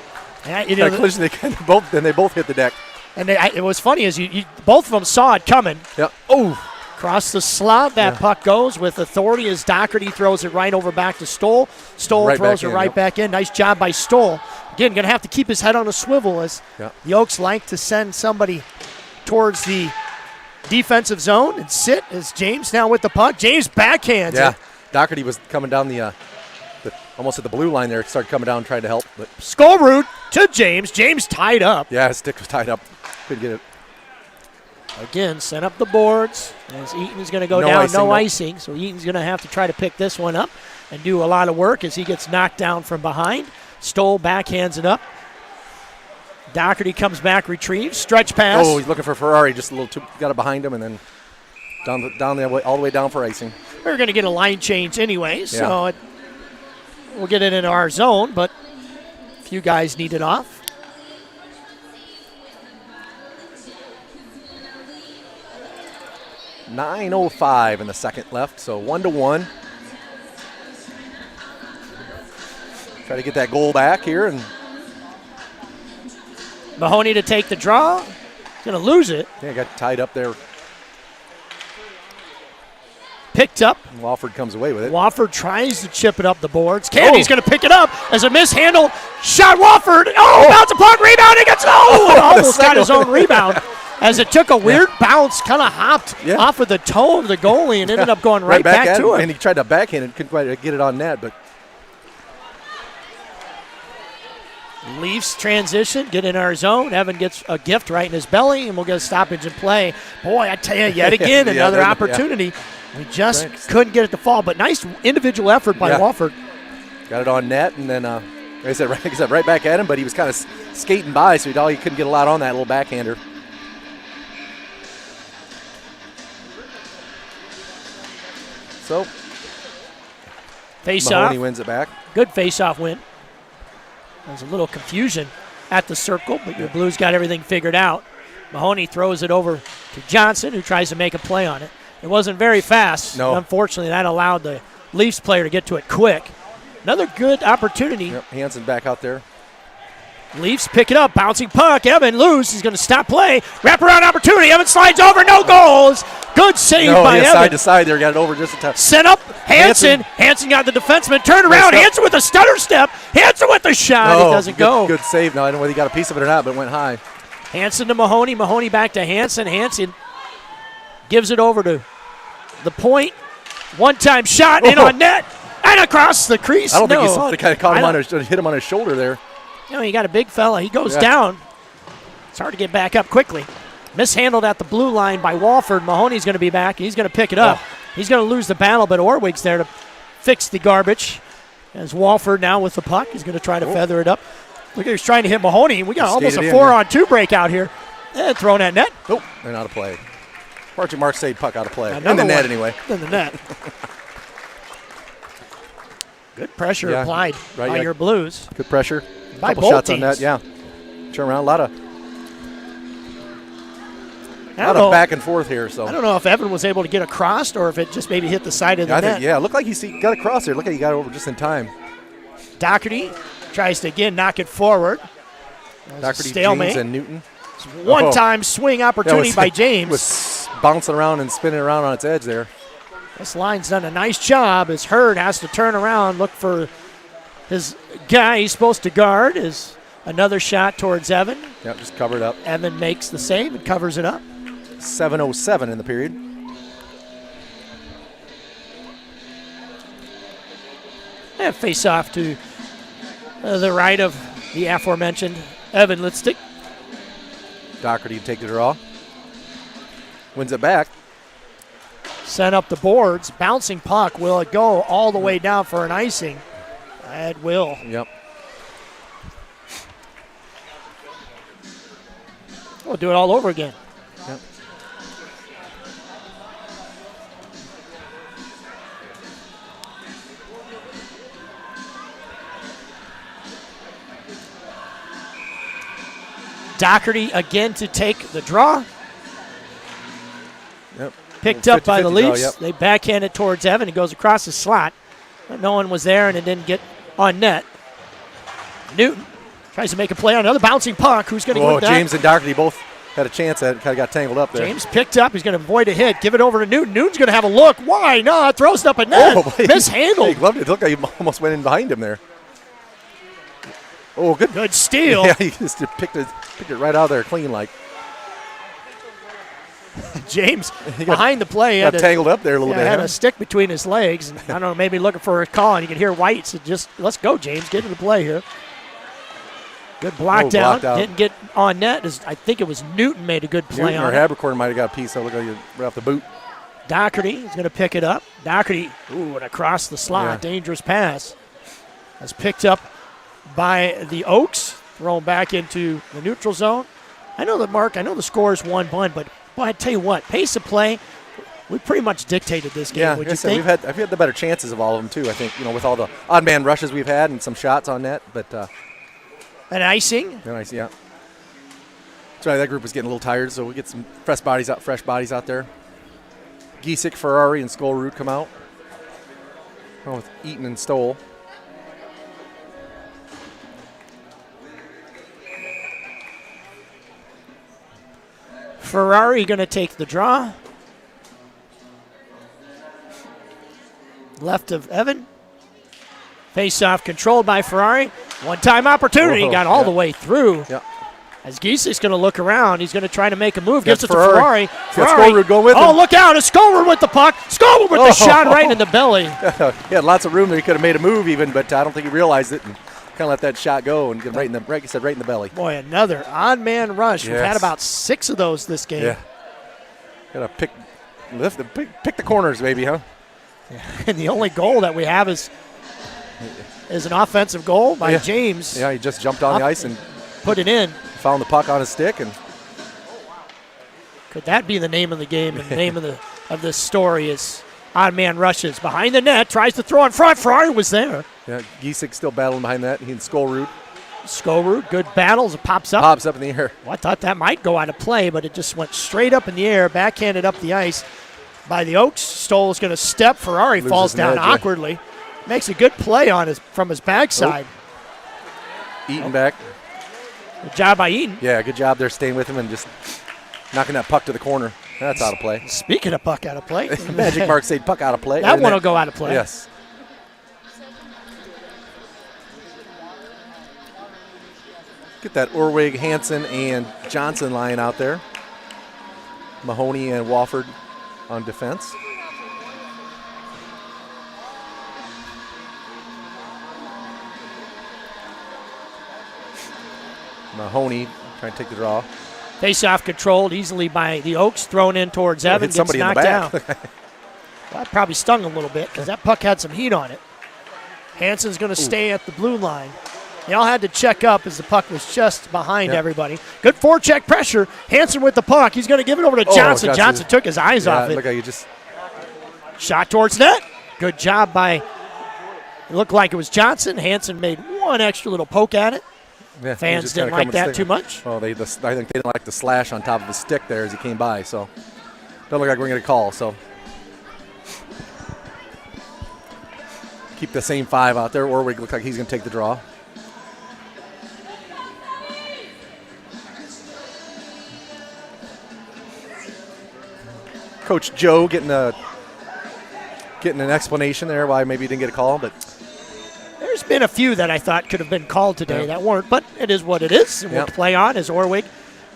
They both hit the deck. And it was funny as you both of them saw it coming. Yeah. Oh. Across the slot, that puck goes with authority as Doherty throws it right over back to Stoll. Stoll throws it right back in. Nice job by Stoll. Again, going to have to keep his head on a swivel as the Oaks like to send somebody towards the defensive zone and sit as James now with the puck. James backhands it. Doherty was coming down the almost at the blue line there. Started coming down trying to help. But Skolrud to James. James tied up. Yeah, his stick was tied up. Couldn't get it. Again, sent up the boards as Eaton's going to go down. No icing. So Eaton's going to have to try to pick this one up and do a lot of work as he gets knocked down from behind. Stoll backhands it up. Doherty comes back, retrieves, stretch pass. Oh, he's looking for Ferrari. Just a little too, got it behind him, and then all the way down for icing. We're going to get a line change anyway, so we'll get it in our zone, but a few guys need it off. 9:05 in the second left, so 1-1. Try to get that goal back here, and Mahoney to take the draw. He's going to lose it. yeah, got tied up there. Picked up. And Wofford comes away with it. Wofford tries to chip it up the boards. Candy's going to pick it up as a mishandled shot. Wofford. Bounce a puck, rebound against. Almost got his own rebound as it took a weird bounce, kind of hopped off of the toe of the goalie and ended up going right back to him. And he tried to backhand and couldn't quite get it on net, but Leafs transition, get in our zone. Evan gets a gift right in his belly, and we'll get a stoppage and play. Boy, I tell you, yet again, another opportunity. We just couldn't get it to fall, but nice individual effort by Wofford. Got it on net, and then, like I said, right back at him, but he was kind of skating by, so he couldn't get a lot on that little backhander. So, face-off. Mahoney wins it back. Good face-off win. There's a little confusion at the circle, but your Blues got everything figured out. Mahoney throws it over to Johnson, who tries to make a play on it. It wasn't very fast. No. Unfortunately, that allowed the Leafs player to get to it quick. Another good opportunity. Yep, Hansen back out there. Leafs pick it up, bouncing puck. Evan loose. He's going to stop play. Wraparound opportunity. Evan slides over. No goals. Good save by Evan. Side to side there. Got it over just a touch. Sent up. Hansen got the defenseman. Turned around. Hansen with a stutter step. Hansen with the shot. It doesn't go. Good save. Now, I don't know whether he got a piece of it or not, but it went high. Hansen to Mahoney. Mahoney back to Hansen. Hansen gives it over to the point. One-time shot in on net. And across the crease. I don't think he saw it. It kind of caught him hit him on his shoulder there. You know, you got a big fella. He goes down. It's hard to get back up quickly. Mishandled at the blue line by Wofford. Mahoney's going to be back. He's going to pick it up. He's going to lose the battle, but Orwig's there to fix the garbage. As Wofford now with the puck. He's going to try to feather it up. Look, he's trying to hit Mahoney. We got almost a 4-on-2 breakout here. And thrown at net. Nope, they're out of play. Archie Marseille puck out of play. In the net, anyway. In the net. Good pressure applied by your Blues. Good pressure. By couple shots teams. On net, turn around, a lot of back and forth here. So I don't know if Evan was able to get across or if it just maybe hit the side of the net. It looked like he got across there. Look like he got over just in time. Doherty tries to again knock it forward. Doherty, James, and Newton. One-time swing opportunity by James. Was bouncing around and spinning around on its edge there. This line's done a nice job as Hurd has to turn around, look for his guy he's supposed to guard. Is another shot towards Evan. Yep, just covered up. Evan makes the save and covers it up. 7:07 in the period. And face off to the right of the aforementioned Evan Litstick. Doherty to take the draw. Wins it back. Sent up the boards. Bouncing puck. Will it go all the way down for an icing? It will. Yep. We'll do it all over again. Yep. Doherty again to take the draw. Yep. Picked up by the Leafs. They backhand it towards Evan. It goes across the slot. But no one was there, and it didn't get on net. Newton tries to make a play on another bouncing puck. Who's going to go with that? James and Doherty both had a chance at it. Kind of got tangled up there. James picked up. He's going to avoid a hit. Give it over to Newton. Newton's going to have a look. Why not? Throws it up at net. Mishandled. He gloved it. It looked like he almost went in behind him there. Oh, good. Good steal. Yeah, he just picked it right out of there clean like. James behind the play. Got tangled up there a little bit. Had a stick between his legs. And, I don't know, maybe looking for a call, and you can hear White. So just, let's go, James. Get into the play here. Good block down. Didn't get on net. I think it was Newton made a good play on it. Newton or Habercorn might have got a piece. Look like right off the boot. Doherty is going to pick it up. Doherty, and across the slot. Yeah. Dangerous pass. That's picked up by the Oaks. Thrown back into the neutral zone. I know the score is 1-1, but boy, I tell you what, pace of play, we pretty much dictated this game. Yeah, would you think? I've had the better chances of all of them too. I think with all the odd man rushes we've had and some shots on net, but an icing. Yeah. That's right. That group was getting a little tired, so we get some fresh bodies out there. Giesick, Ferrari, and Skolrud come out. Oh, with Eaton and Stoll. Ferrari going to take the draw. Left of Evan. Face-off controlled by Ferrari. One-time opportunity. Got all the way through. Yeah. As Giesick's going to look around, he's going to try to make a move. That's Gives it to Ferrari. Skolrud going with him. Oh, look out. It's Skolrud with the puck. Skolrud with the shot right in the belly. He had lots of room there. He could have made a move even, but I don't think he realized it and kind of let that shot go and get right in the, like you said, right in the belly. Boy, another odd man rush. We've had about 6 of those this game. Yeah. Got to pick the corners, baby, huh? And the only goal that we have is an offensive goal by James. Yeah, he just jumped on the ice and put it in. Found the puck on his stick. And could that be the name of the game? And the name of this story is odd man rushes. Behind the net, tries to throw in front. Ferrari was there. Yeah, Giesick still battling behind that. He and Skolrud. Skolrud, good battles. It pops up. Pops up in the air. Well, I thought that might go out of play, but it just went straight up in the air, backhanded up the ice by the Oaks. Stoll's going to step. Ferrari falls down awkwardly. Makes a good play from his backside. Eaton back. Good job by Eaton. Yeah, good job there staying with him and just knocking that puck to the corner. That's out of play. Speaking of puck out of play. Magic Mark said puck out of play. That one will go out of play. Yes. Get that Orwig, Hansen, and Johnson line out there. Mahoney and Wofford on defense. Mahoney trying to take the draw. Face-off controlled easily by the Oaks, thrown in towards Evan. Hit somebody gets knocked in the back. down. Well, that probably stung a little bit because that puck had some heat on it. Hansen's going to stay at the blue line. They all had to check up as the puck was just behind everybody. Good forecheck pressure. Hansen with the puck. He's going to give it over to Johnson. Johnson took his eyes off it. Look how you just shot towards net. Good job by, it looked like it was Johnson. Hansen made one extra little poke at it. Yeah, fans didn't like that too much. Well, I think they didn't like the slash on top of his stick there as he came by. So don't look like we're going to call. So keep the same 5 out there. Orwig looks like he's going to take the draw. Coach Joe getting an explanation there why maybe he didn't get a call, but there's been a few that I thought could have been called today that weren't, but it is what it is. We'll play on as Orwig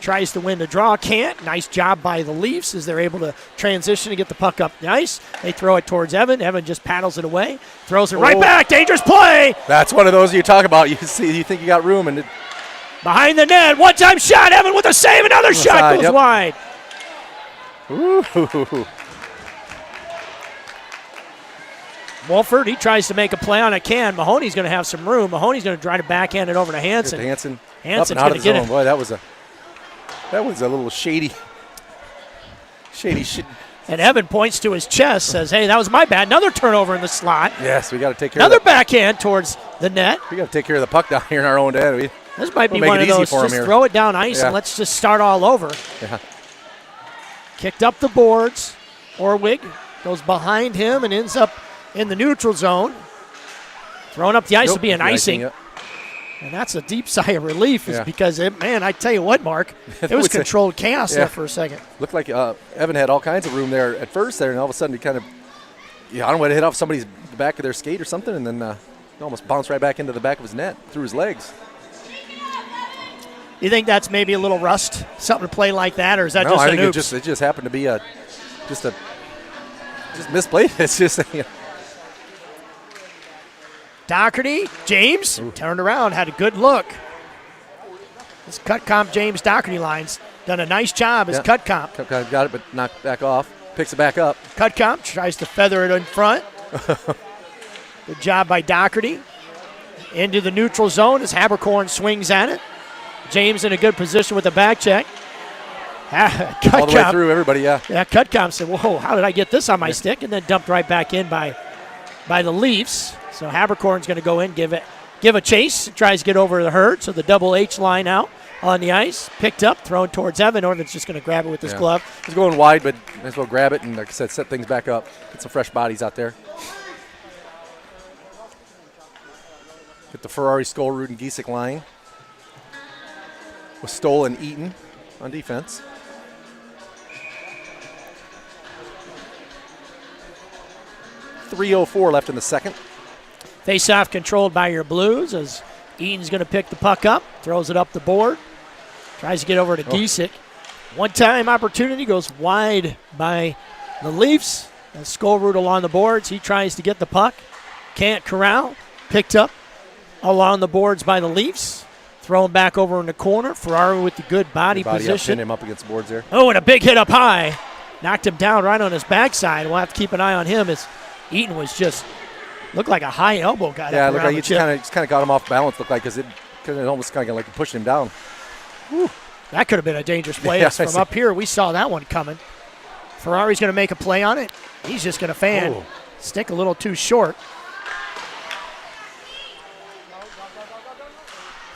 tries to win the draw. Can't. Nice job by the Leafs as they're able to transition and get the puck up the ice. They throw it towards Evan. Evan just paddles it away, throws it right back. Dangerous play. That's one of those you talk about. You think you got room and behind the net. One-time shot. Evan with a save. Another shot goes wide. Ooh. Wolford, he tries to make a play on a can. Mahoney's going to have some room. Mahoney's going to try to backhand it over to Hansen. Hansen's going to get it. Boy, that was a little shady. And Evan points to his chest, says, hey, that was my bad. Another turnover in the slot. Yes, we got to take care of backhand towards the net. We got to take care of the puck down here in our own end. This might be one of those, just throw it down ice and let's just start all over. Yeah. Kicked up the boards. Orwig goes behind him and ends up in the neutral zone. Thrown up the ice to be an icing. And that's a deep sigh of relief because, I tell you what, Mark, it was controlled chaos there for a second. Looked like Evan had all kinds of room there at first there, and all of a sudden he kind of, I don't know, what hit off somebody's back of their skate or something, and then almost bounced right back into the back of his net through his legs. You think that's maybe a little rust, something to play like that, or is that just I an think oops? it just happened to be just misplayed. It's just Doherty, James, turned around, had a good look. This cut comp James Doherty line's done a nice job as cut comp. Cut comp got it, but knocked back off. Picks it back up. Cut comp tries to feather it in front. Good job by Doherty. Into the neutral zone as Haberkorn swings at it. James in a good position with the back check. All the way through everybody, Yeah, Cutcomb said, whoa, how did I get this on my stick? And then dumped right back in by the Leafs. So Haberkorn's going to go in, give a chase, tries to get over the hurt. So the double H line out. on the ice. Picked up, thrown towards Evan. Norman's just going to grab it with his glove. He's going wide, but might as well grab it and, like I said, set things back up. Get some fresh bodies out there. Get the Ferrari, Skolrud, and Giesek line with Stoll and Eaton on defense. .304 left in the second. Face-off controlled by your Blues as Eaton's going to pick the puck up, throws it up the board, tries to get over to Giesek. One-time opportunity goes wide by the Leafs. And Skolrud along the boards. He tries to get the puck. Can't corral. Picked up along the boards by the Leafs. Thrown back over in the corner. Ferrari with the good body position. Up, him up against the boards there. Oh, and a big hit up high. Knocked him down right on his backside. We'll have to keep an eye on him as Eaton was just looked like a high elbow got up looked like he just kind of got him off balance. Looked like because it almost kind of like pushing him down. Whew. That could have been a dangerous play. Yeah, from up here, we saw that one coming. Ferrari's going to make a play on it. He's just going to fan. Oh. Stick a little too short.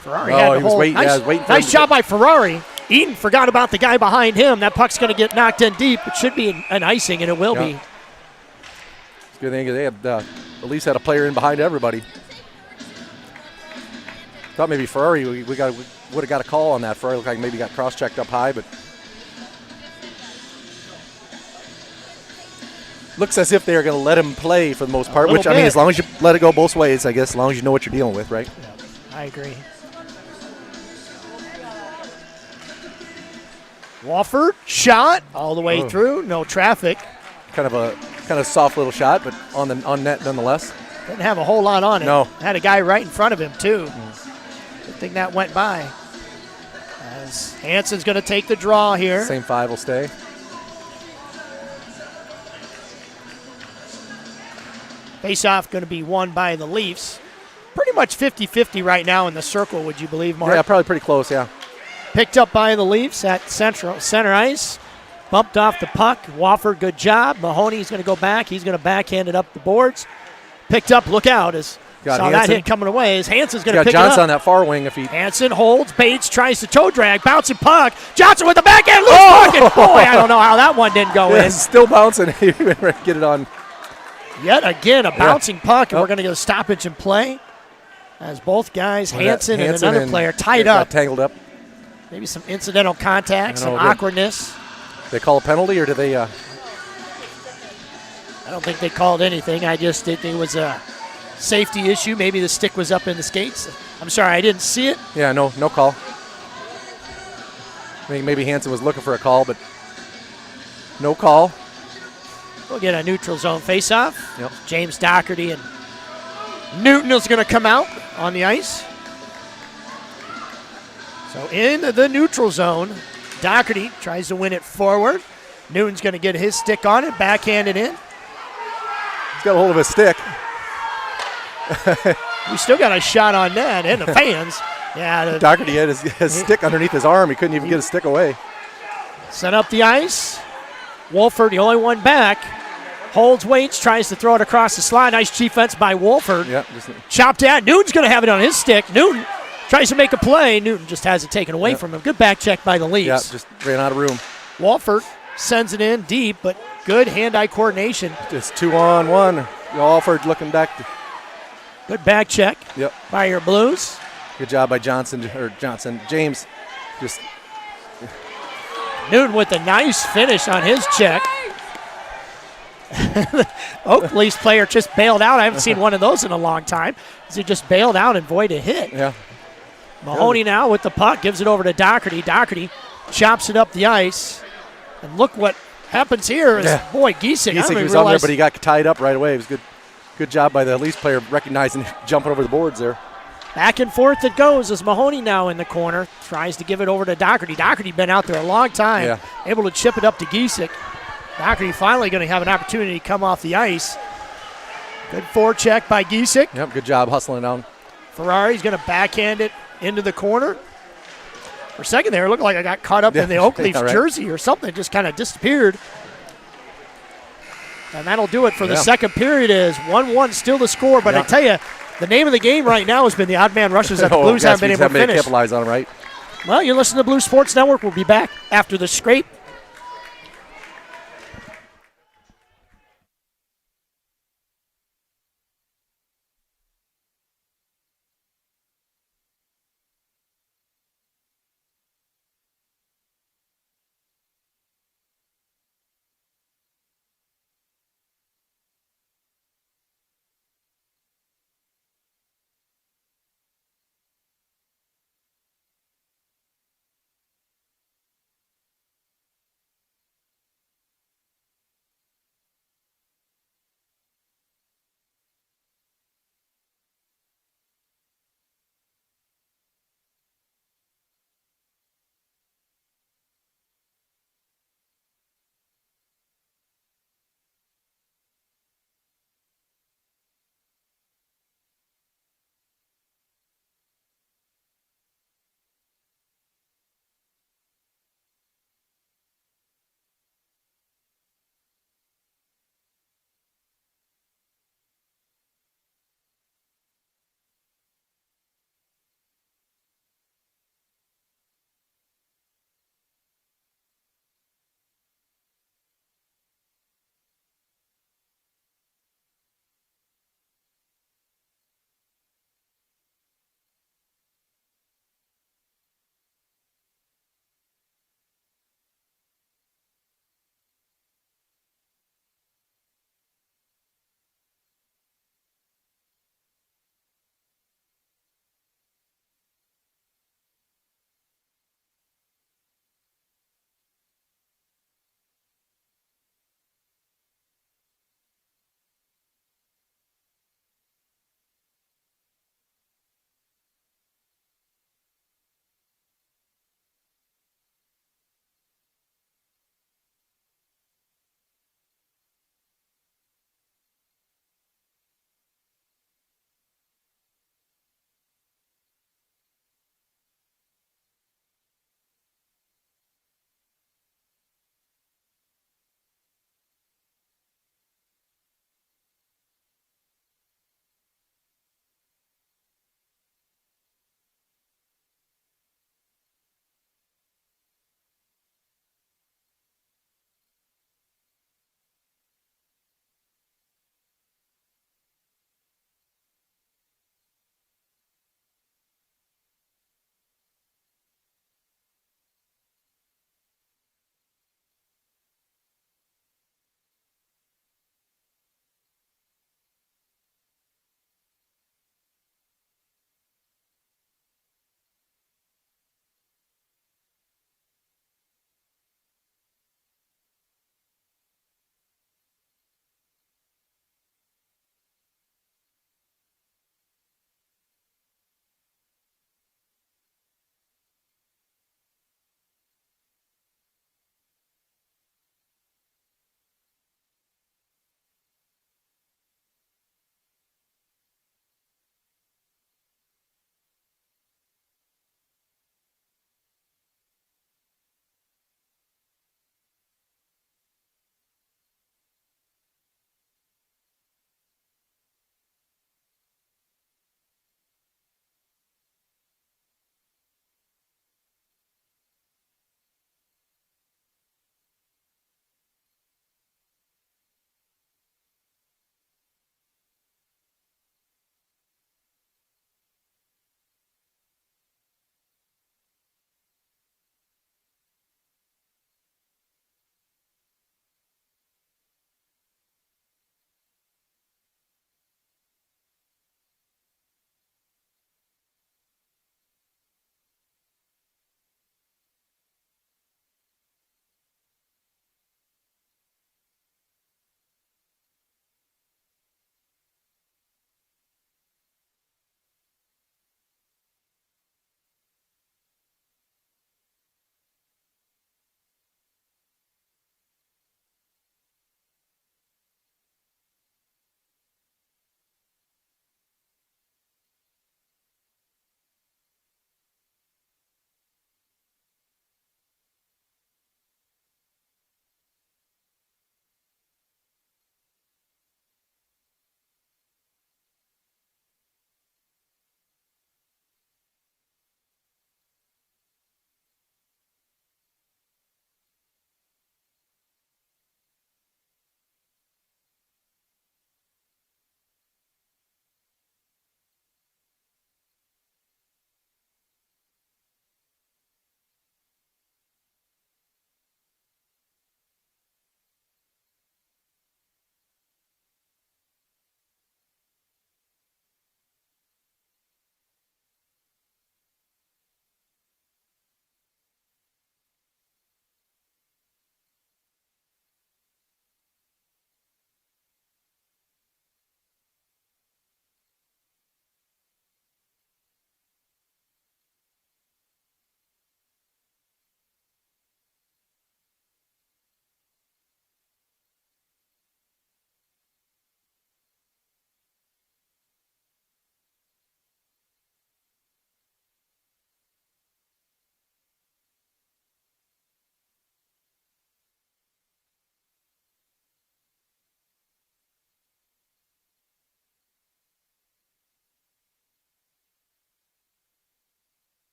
Ferrari had to he was hold. waiting. Nice, was waiting for nice job by Ferrari. Eaton forgot about the guy behind him. That puck's going to get knocked in deep. It should be an icing, and it will be. It's a good thing they had at least had a player in behind everybody. Thought maybe Ferrari we would have got a call on that. Ferrari looked like maybe got cross-checked up high, but looks as if they're going to let him play for the most part, which, I mean, as long as you let it go both ways, I guess, as long as you know what you're dealing with, right? Yeah, I agree. Wofford, shot all the way through, no traffic. Kind of soft little shot, but on net nonetheless. Didn't have a whole lot on it. No. Had a guy right in front of him, too. Good thing that went by. As Hansen's going to take the draw here. Same five will stay. Face-off going to be won by the Leafs. Pretty much 50-50 right now in the circle, would you believe, Mark? Yeah, probably pretty close, yeah. Picked up by the Leafs at center ice. Bumped off the puck. Wofford, good job. Mahoney's going to go back. He's going to backhand it up the boards. Picked up, look out, as saw that hit coming away. As Hansen's going to pick Johnson it up. on that far wing if he... Hansen holds, Bates tries to toe drag, bouncing puck. Johnson with the backhand, loose puck, and boy, I don't know how that one didn't go in. Still bouncing. Get it on. Yet again, a bouncing puck, and we're going to get a stoppage in play. As both guys, Hansen and another player, tied up. Tangled up. Maybe some incidental contact, some awkwardness. They call a penalty, or do they... I don't think they called anything. I just think it was a safety issue. Maybe the stick was up in the skates. I'm sorry, I didn't see it. Yeah, no call. I think maybe Hansen was looking for a call, but no call. We'll get a neutral zone faceoff. Yep. James Doherty and Newton is going to come out on the ice. So in the neutral zone, Doherty tries to win it forward. Newton's going to get his stick on it, backhand it in. He's got a hold of his stick. We still got a shot on net, and the fans. Yeah, Doherty had his stick underneath his arm. He couldn't even get his stick away. Set up the ice. Wolford, the only one back. Holds, waits, tries to throw it across the slide. Nice defense by Wolford. Yep. Chopped out. Newton's going to have it on his stick. Newton tries to make a play. Newton just has it taken away from him. Good back check by the Leafs. Yeah, just ran out of room. Wolford sends it in deep, but good hand-eye coordination. Just 2-on-1. Wolford looking back. Good back check by your Blues. Good job by James. Just Newton with a nice finish on his check. Oak Leafs player just bailed out. I haven't seen one of those in a long time. He just bailed out and avoided a hit. Yeah. Mahoney now with the puck, gives it over to Doherty. Doherty chops it up the ice. And look what happens here is, boy, Giesek. Giesek was on there, but he got tied up right away. It was good job by the Leafs player recognizing, jumping over the boards there. Back and forth it goes as Mahoney now in the corner. Tries to give it over to Doherty. Doherty been out there a long time. Able to chip it up to Giesek. Doherty finally going to have an opportunity to come off the ice. Good forecheck by Giesek. Yep, good job hustling down. Ferrari's going to backhand it into the corner. For a second there, it looked like I got caught up in the Oak Leafs jersey or something. It just kind of disappeared. And that'll do it for the second period. Is 1-1 still the score. But I tell you, the name of the game right now has been the odd man rushes that the Blues haven't been able to finish. Capitalize on, right? Well, you're listening to Blue Sports Network. We'll be back after the scrape.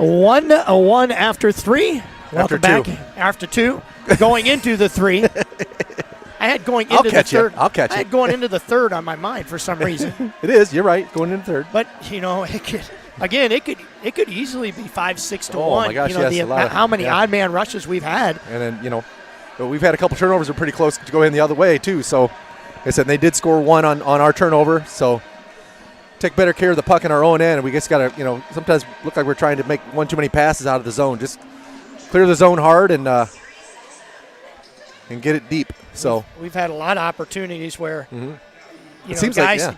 1-1 after 3. Welcome back. After 2. Going into the 3. I had going into the third. I'll catch you. I had going into the third on my mind for some reason. It is. You're right. Going into the third. But it could easily be 5-6 to 1. Oh my gosh! How many odd man rushes we've had. And then we've had a couple turnovers that are pretty close to going the other way too. So, like I said, they did score 1 on our turnover. So, take better care of the puck in our own end, and we just got to sometimes look like we're trying to make one too many passes out of the zone. Just clear the zone hard and get it deep. So we've had a lot of opportunities where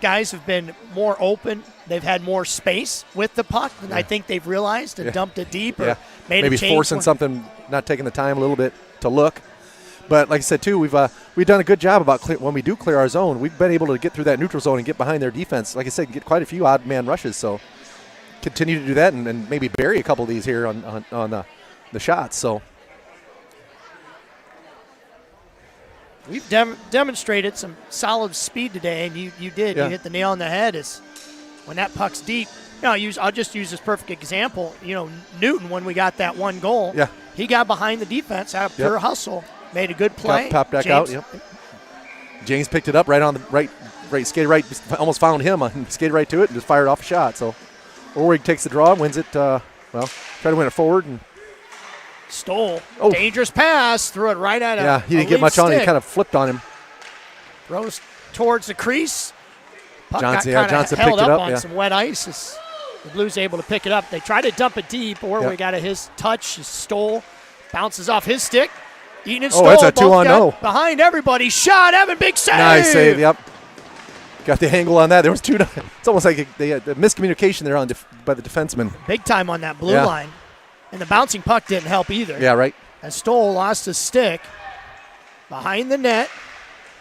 guys have been more open. They've had more space with the puck, and I think they've realized and dumped it deep or made maybe a change. Forcing something, not taking the time a little bit to look. But like I said too, we've done a good job about when we do clear our zone. We've been able to get through that neutral zone and get behind their defense. Like I said, get quite a few odd man rushes. So continue to do that and maybe bury a couple of these here on the shots. So. We've demonstrated some solid speed today, and you did. Yeah. You hit the nail on the head. Is when that puck's deep. I'll just use this perfect example. Newton, when we got that one goal, he got behind the defense, had a pure hustle, made a good play. Popped back out. Yep. James picked it up right on the right, skated right, almost found him, and skated right to it, and just fired off a shot. So Orwig takes the draw, wins it. Try to win it forward and. Stole. Dangerous pass. Threw it right at him. Yeah, he didn't get much on it. He kind of flipped on him. Throws towards the crease. Puck Johnson held picked it up on some wet ice. The Blues able to pick it up. They try to dump it deep. Orwig got his touch. He stole. Bounces off his stick. Eaton and Stoll. That's a 2-on-0. Behind everybody. Shot. Evan, big save. Nice save, yep. Got the angle on that. There was 2. It's almost like the miscommunication there by the defenseman. Big time on that blue line. And the bouncing puck didn't help either. Yeah, right. And Stoll lost his stick behind the net.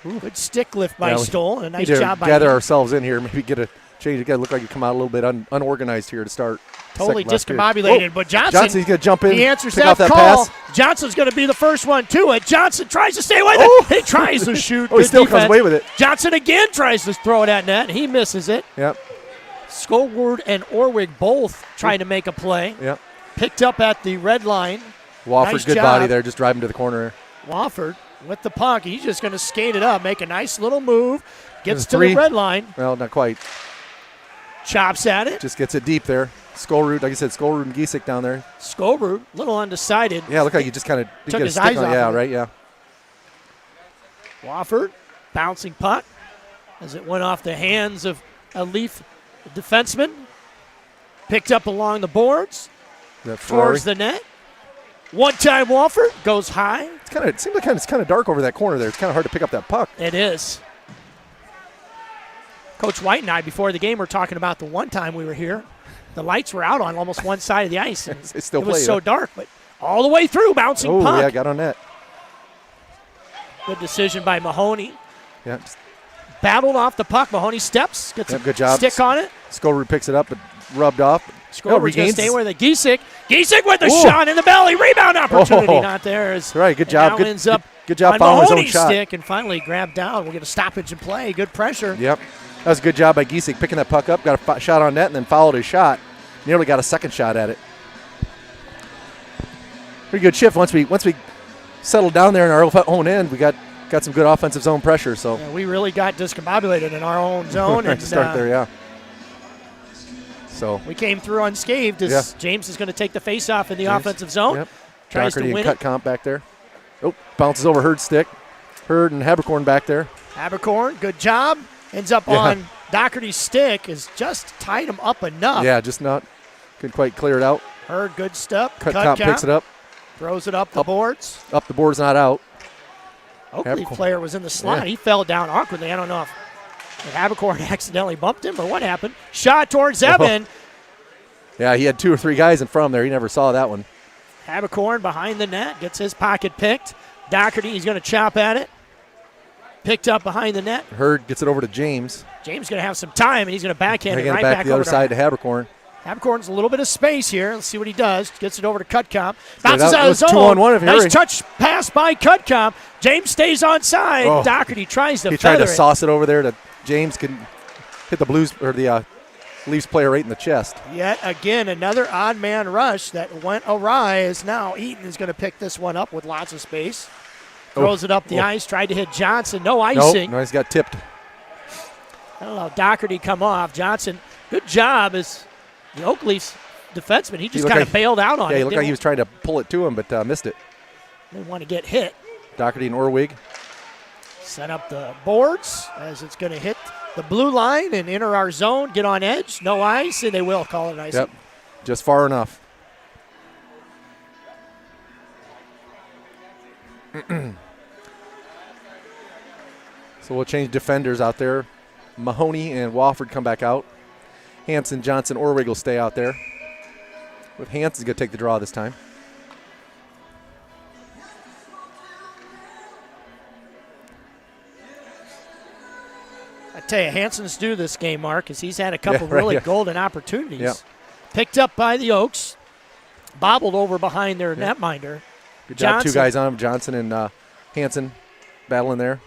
Good stick lift by Stoll. And a nice job by him. Gather ourselves in here. Maybe get a change. You got to look like you come out a little bit unorganized here to start. Totally discombobulated. But Johnson's going to jump in. He answers that call. Pass. Johnson's going to be the first one to it. Johnson tries to stay away with it. He tries to shoot. He still comes away with it. Johnson again tries to throw it at net. He misses it. Yep. Skolward and Orwig both trying to make a play. Yep. Picked up at the red line. Wofford, nice good job. body there, just driving to the corner. Wofford with the puck. He's just going to skate it up, make a nice little move. Gets to the red line. Well, not quite. Chops at it. Just gets it deep there. Skolrud, like I said, Skolrud and Giesick down there. Skolrud, a little undecided. Yeah, looked like he just kind of took his eyes off. Yeah, right, yeah. Wofford, bouncing puck as it went off the hands of a Leaf defenseman. Picked up along the boards. Towards the net. One-time Wofford goes high. It seems like it's kind of dark over that corner there. It's kind of hard to pick up that puck. It is. Coach White and I, before the game, were talking about the one time we were here. The lights were out on almost one side of the ice. And it was so dark, but all the way through, bouncing puck. Oh, yeah, got on net. Good decision by Mahoney. Yeah. Battled off the puck. Mahoney steps, gets a good job. Stick on it. Skolrud picks it up, but rubbed off. Skolrud's going to stay with it. Giesick with the shot in the belly. Rebound opportunity not there. Right, good job. Good job following his own shot. Stick and finally grabbed down. We'll get a stoppage and play. Good pressure. Yep. That was a good job by Giesick picking that puck up, got a shot on net, and then followed his shot. Nearly got a second shot at it. Pretty good shift. Once we settled down there in our own end, we got some good offensive zone pressure. So we really got discombobulated in our own zone. And start there, yeah. So we came through unscathed as James is going to take the face-off in the offensive zone. Yep. Tries Doherty to win and Cutcomp back there. Oh, bounces over Hurd's stick. Hurd and Habercorn back there. Habercorn, good job. Ends up on Doherty's stick. Has just tied him up enough. Yeah, just couldn't quite clear it out. Hurd, good step. Cutcomp picks it up. Throws it up the boards. Up the boards, not out. Oakley player was in the slot. Yeah. He fell down awkwardly. I don't know if Habercorn accidentally bumped him or what happened. Shot towards Evan. Yeah, he had 2 or 3 guys in front of him there. He never saw that one. Habercorn behind the net. Gets his pocket picked. Doherty, he's going to chop at it. Picked up behind the net. Hurd gets it over to James. James going to have some time, and he's going to backhand it right back the other side to Habercorn. Habercorn's a little bit of space here. Let's see what he does. Gets it over to Cutcomp. Bounces out of zone. 2-on-1 nice touch pass by Cutcomp. James stays onside. Doherty tries to feather it. He tried to sauce it over there to James. Can hit the Blues or the leaves player right in the chest. Yet again, another odd man rush that went awry. Is now Eaton is going to pick this one up with lots of space. Throws it up the ice, tried to hit Johnson. No icing. No, he's got tipped. I don't know. Doherty come off. Johnson, good job as the Oakleaf's defenseman. He just kind of bailed out on it. Yeah, he looked like he was trying to pull it to him, but missed it. Didn't want to get hit. Doherty and Orwig. Set up the boards as it's going to hit the blue line and enter our zone, get on edge. No ice, and they will call it ice. Yep, just far enough. So we'll change defenders out there. Mahoney and Wofford come back out. Hanson, Johnson, Orwig will stay out there. With Hanson's going to take the draw this time. I tell you, Hanson's due this game, Mark, because he's had a couple really golden opportunities. Yep. Picked up by the Oaks, bobbled over behind their netminder. Good job, two guys on him, Johnson and Hanson battling there.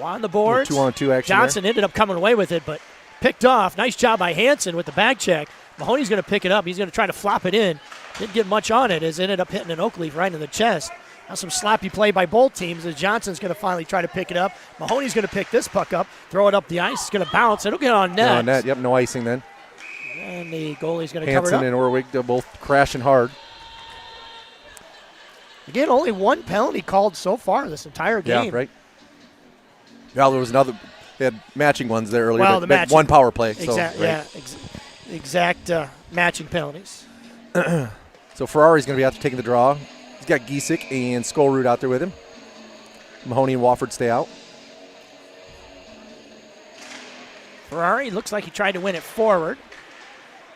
On the boards. 2-on-2 action. Johnson ended up coming away with it, but picked off. Nice job by Hanson with the bag check. Mahoney's going to pick it up. He's going to try to flop it in. Didn't get much on it as it ended up hitting an Oakleaf right in the chest. Now some sloppy play by both teams as Johnson's going to finally try to pick it up. Mahoney's going to pick this puck up, throw it up the ice. It's going to bounce. It'll get on net. No, on net. Yep, no icing then. And the goalie's going to cover it up. Hanson and Orwig, they're both crashing hard. Again, only one penalty called so far this entire game. Yeah, right. Yeah, there was another. They had matching ones there earlier. Well, but one power play. Exact, so, right. Yeah, exact matching penalties. So Ferrari's going to be out there taking the draw. He's got Giesick and Skolrud out there with him. Mahoney and Wofford stay out. Ferrari looks like he tried to win it forward.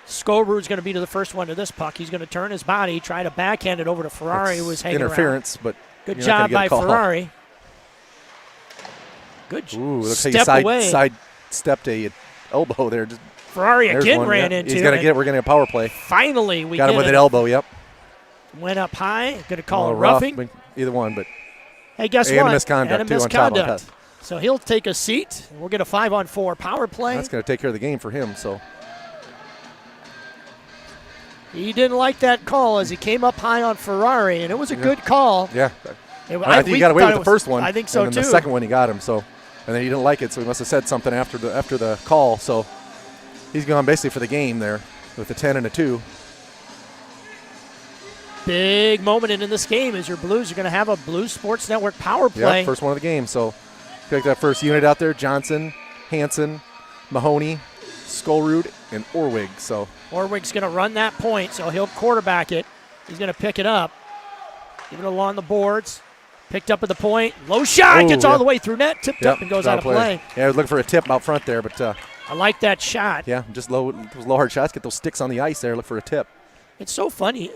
Skolrud's going to be to the first one to this puck. He's going to turn his body, try to backhand it over to Ferrari, who was hanging interference, around. But good job by Ferrari. Good looks step like he away. Side stepped a elbow there. Just, Ferrari again ran into. He's going to get it. We're going to get a power play. Finally, we got him with an elbow. Yep. Went up high. Going to call it roughing. Either one, but hey, guess what? And misconduct too on top of that. So he'll take a seat. We'll get a 5-on-4 power play. That's going to take care of the game for him. So he didn't like that call as he came up high on Ferrari, and it was a good call. Yeah. I think he got away with the first one. I think so and too. The second one he got him. So, and then he didn't like it, so he must have said something after the call. So he's gone basically for the game there with a 10 and a 2. Big moment in this game is your Blues are going to have a Blues Sports Network power play. Yeah, first one of the game. So pick that first unit out there: Johnson, Hanson, Mahoney, Skolrud, and Orwig. So Orwig's going to run that point, so he'll quarterback it. He's going to pick it up, give it along the boards. Picked up at the point, low shot, gets all the way through net, tipped up and goes out of play. Yeah, I was looking for a tip out front there, but I like that shot. Yeah, just those low hard shots, get those sticks on the ice there, look for a tip. It's so funny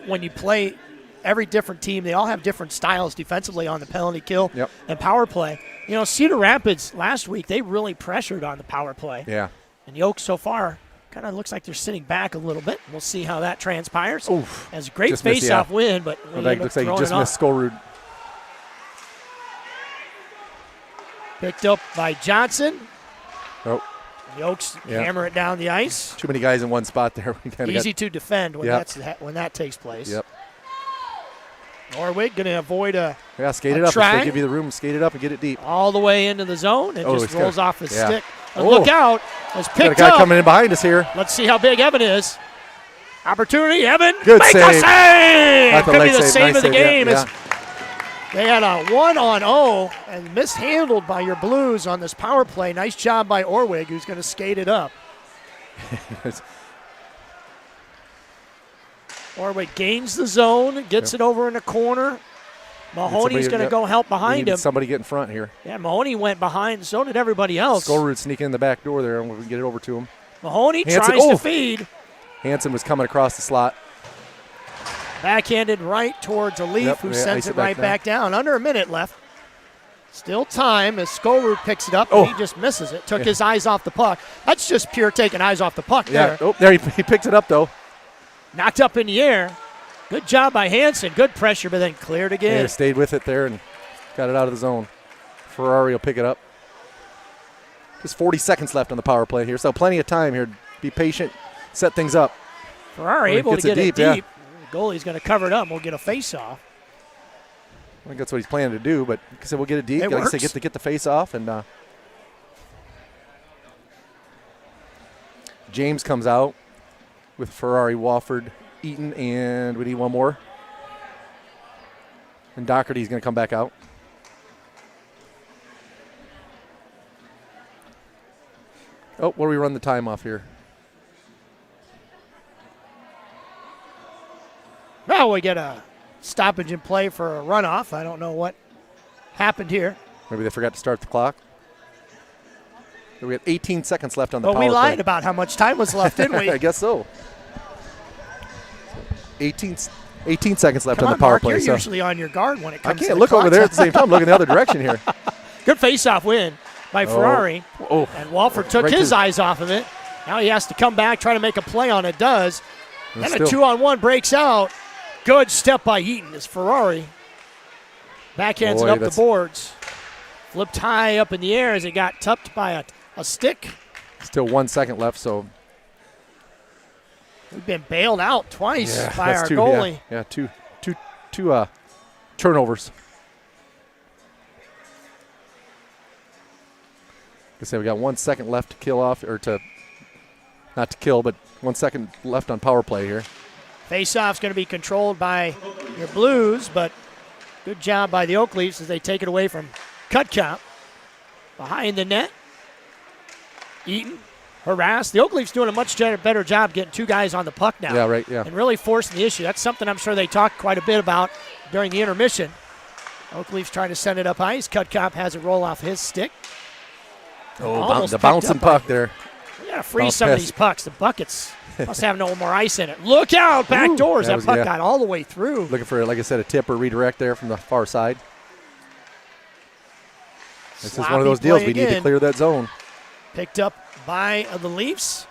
when you play every different team, they all have different styles defensively on the penalty kill and power play. You know, Cedar Rapids last week, they really pressured on the power play. Yeah. And the Oaks so far kind of looks like they're sitting back a little bit. We'll see how that transpires. Oof. As a great face-off win, but looks like he just missed Skolrud. Picked up by Johnson. Oh. The Oaks hammer it down the ice. Too many guys in one spot there. Easy to defend when that takes place. Yep. Orwig going to avoid a skate it up. If they give you the room, skate it up and get it deep. All the way into the zone and just rolls off his stick. And look out. It's picked got a guy coming in behind us here. Let's see how big Evan is. Opportunity. Evan. Good make save. A save. Could be the save of the game. Yeah. They had a 1-on-0 and mishandled by your Blues on this power play. Nice job by Orwig, who's going to skate it up. Orwig gains the zone, gets it over in the corner. Mahoney's going to go help behind him. Somebody get in front here. Yeah, Mahoney went behind. So did everybody else. Skolrud sneaking in the back door there, and we can get it over to him. Mahoney tries to feed. Hanson was coming across the slot. Backhanded right towards a Leaf, who sends it right back down. Under a minute left. Still time as Skolrud picks it up, and he just misses it. Took his eyes off the puck. That's just pure taking eyes off the puck there. Oh, there he picked it up, though. Knocked up in the air. Good job by Hanson. Good pressure, but then cleared again. Yeah, stayed with it there and got it out of the zone. Ferrari will pick it up. Just 40 seconds left on the power play here, so plenty of time here be patient, set things up. Ferrari able to get it deep. Yeah. The goalie's going to cover it up and we'll get a face-off. I think that's what he's planning to do, but like I said, we'll get it deep. It Like I works. said, get the face-off. And James comes out with Ferrari, Wofford, Eaton, and we need one more. And Doherty's going to come back out. Oh, what do we run the time off here? Now we get a stoppage in play for a runoff. I don't know what happened here. Maybe they forgot to start the clock. We have 18 seconds left on the power But play. we lied about how much time was left, didn't we? I guess so. 18 seconds left Come on on, the power Mark, play. You're So usually on your guard when it I comes to can't the look over clock. there at the same time. I'm looking the other direction here. Good face-off win by Ferrari. Oh. And Walford took Right his to- eyes off of it. Now he has to come back, try to make a play on it. Does. And Then still- a 2-on-1 breaks out. Good step by Eaton as Ferrari backhands it Boy, up the boards. Flipped high up in the air as it got tucked by a stick. Still 1 second left, so We've been bailed out twice by that's our two, goalie. Yeah, two turnovers. Like I say, we got 1 second left to kill off, or to not to kill, but 1 second left on power play here. Face-off's going to be controlled by your Blues, but good job by the Oak Leafs as they take it away from Cutcomb. Behind the net, Eaton harassed. The Oak Leafs doing a much better job getting two guys on the puck now. Yeah, right, yeah. And really forcing the issue. That's something I'm sure they talked quite a bit about during the intermission. Oak Leafs trying to send it up ice. Cutcomb has it roll off his stick. Almost The picked bouncing up by- puck there. We got to freeze Bounce some of pass. these pucks. The buckets must have no more ice in it. Look out, back Ooh, doors. that That was- puck yeah. got all the way through. Looking for, like I said, a tip or redirect there from the far side. This is one Sloppy of those deals. play We need to again. clear that zone. Picked up by the Leafs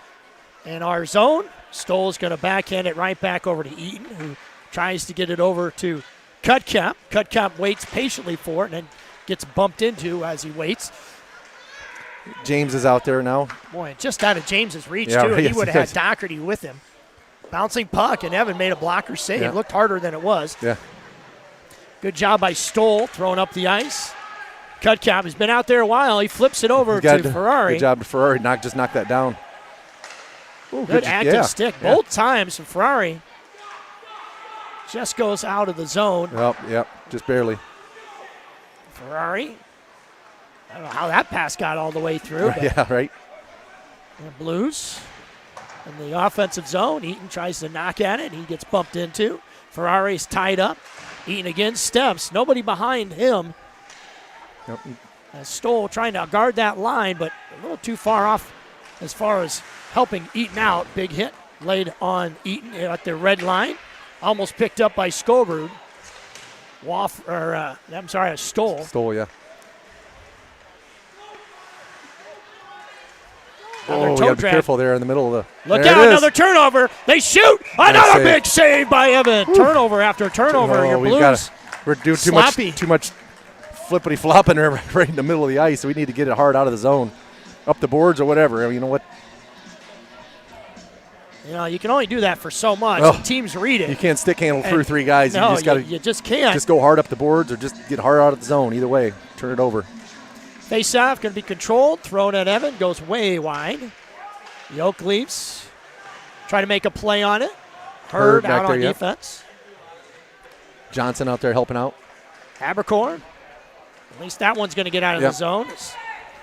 in our zone. Stoll's going to backhand it right back over to Eaton, who tries to get it over to Cutcomb. Cutcomb waits patiently for it and then gets bumped into as he waits. James is out there now. Boy, just out of James's reach, Yeah, too. right, He yes, would have yes. had Doherty with him. Bouncing puck, and Evan made a blocker save. Yeah. Looked harder than it was. Yeah. Good job by Stoll throwing up the ice. Cutcomb has been out there a while. He flips it over to Ferrari. Good job to Ferrari. Just knock that down. Ooh, Good active yeah. stick. Yeah. Both times, Ferrari just goes out of the zone. Yep, just barely. Ferrari. I don't know how that pass got all the way through. But Yeah, right. the Blues in the offensive zone. Eaton tries to knock at it. He gets bumped into. Ferrari's tied up. Eaton again steps. Nobody behind him. Yep. Stoll trying to guard that line, but a little too far off as far as helping Eaton out. Big hit laid on Eaton at the red line. Almost picked up by Skobrud. Stoll. Stole, yeah. Another Oh, toe you got to be drag. careful there in the middle of the. Look there out, it is. another turnover. They shoot. Another save. big save by Evan. Turnover after turnover. Your we've Blues. gotta- we're doing sloppy. too much flippity flopping there right in the middle of the ice. So we need to get it hard out of the zone, up the boards or whatever. I mean, you know what? You know, you can only do that for so much. Oh. The teams read it. You can't stick handle through And- three guys. No, you just got to you just can't. just go hard up the boards or just get hard out of the zone. Either way, turn it over. Face-off going to be controlled. Thrown at Evan. Goes way wide. The Oak Leafs try to make a play on it. Hurd back out there, on yep. defense. Johnson out there helping out. Abercorn. At least that one's going to get out of Yep. the zone.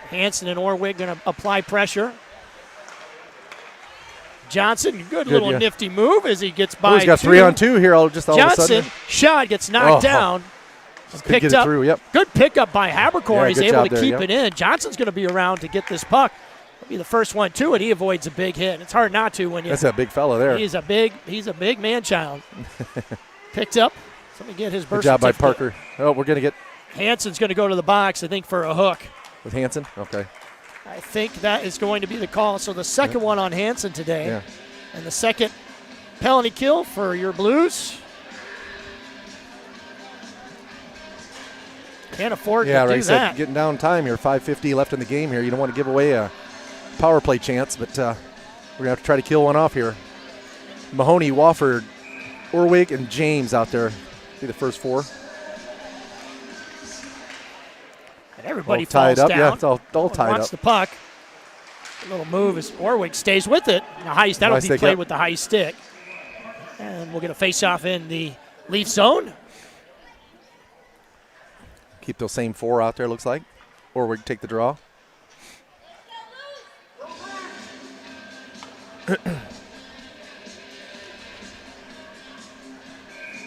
Hansen and Orwig going to apply pressure. Johnson, good little yeah. nifty move as he gets by. Oh, he's got 3-on-2 here. All of a Johnson, sudden. shot gets knocked Oh. down. And Could get picked it up. through. Yep. Good pickup by Habercorn. Yeah, He's good able job to there, keep yep. it in. Johnson's going to be around to get this puck. He'll be the first one to it. He avoids a big hit. It's hard not to when you. That's a big fella there. He's a big man child. Picked up. Let me get his birth Good job by certificate. Parker. Oh, we're going to get Hansen's going to go to the box, I think, for a hook. with Hansen. Okay. I think that is going to be the call. So the second one on Hansen today. Yeah. And the second penalty kill for your Blues. Can't afford Yeah, to right. do So that. getting down time here. 5:50 left in the game here. You don't want to give away a power play chance, but We're going to have to try to kill one off here. Mahoney, Wofford, Orwig, and James out there. Be the first 4. And everybody all tied falls up. down. Yeah, it's all tied watch up. the puck. A little move as Orwig stays with it. That'll be played with the high stick. And we'll get a face-off in the Leaf zone. Keep those same 4 out there, looks like. Orwig take the draw.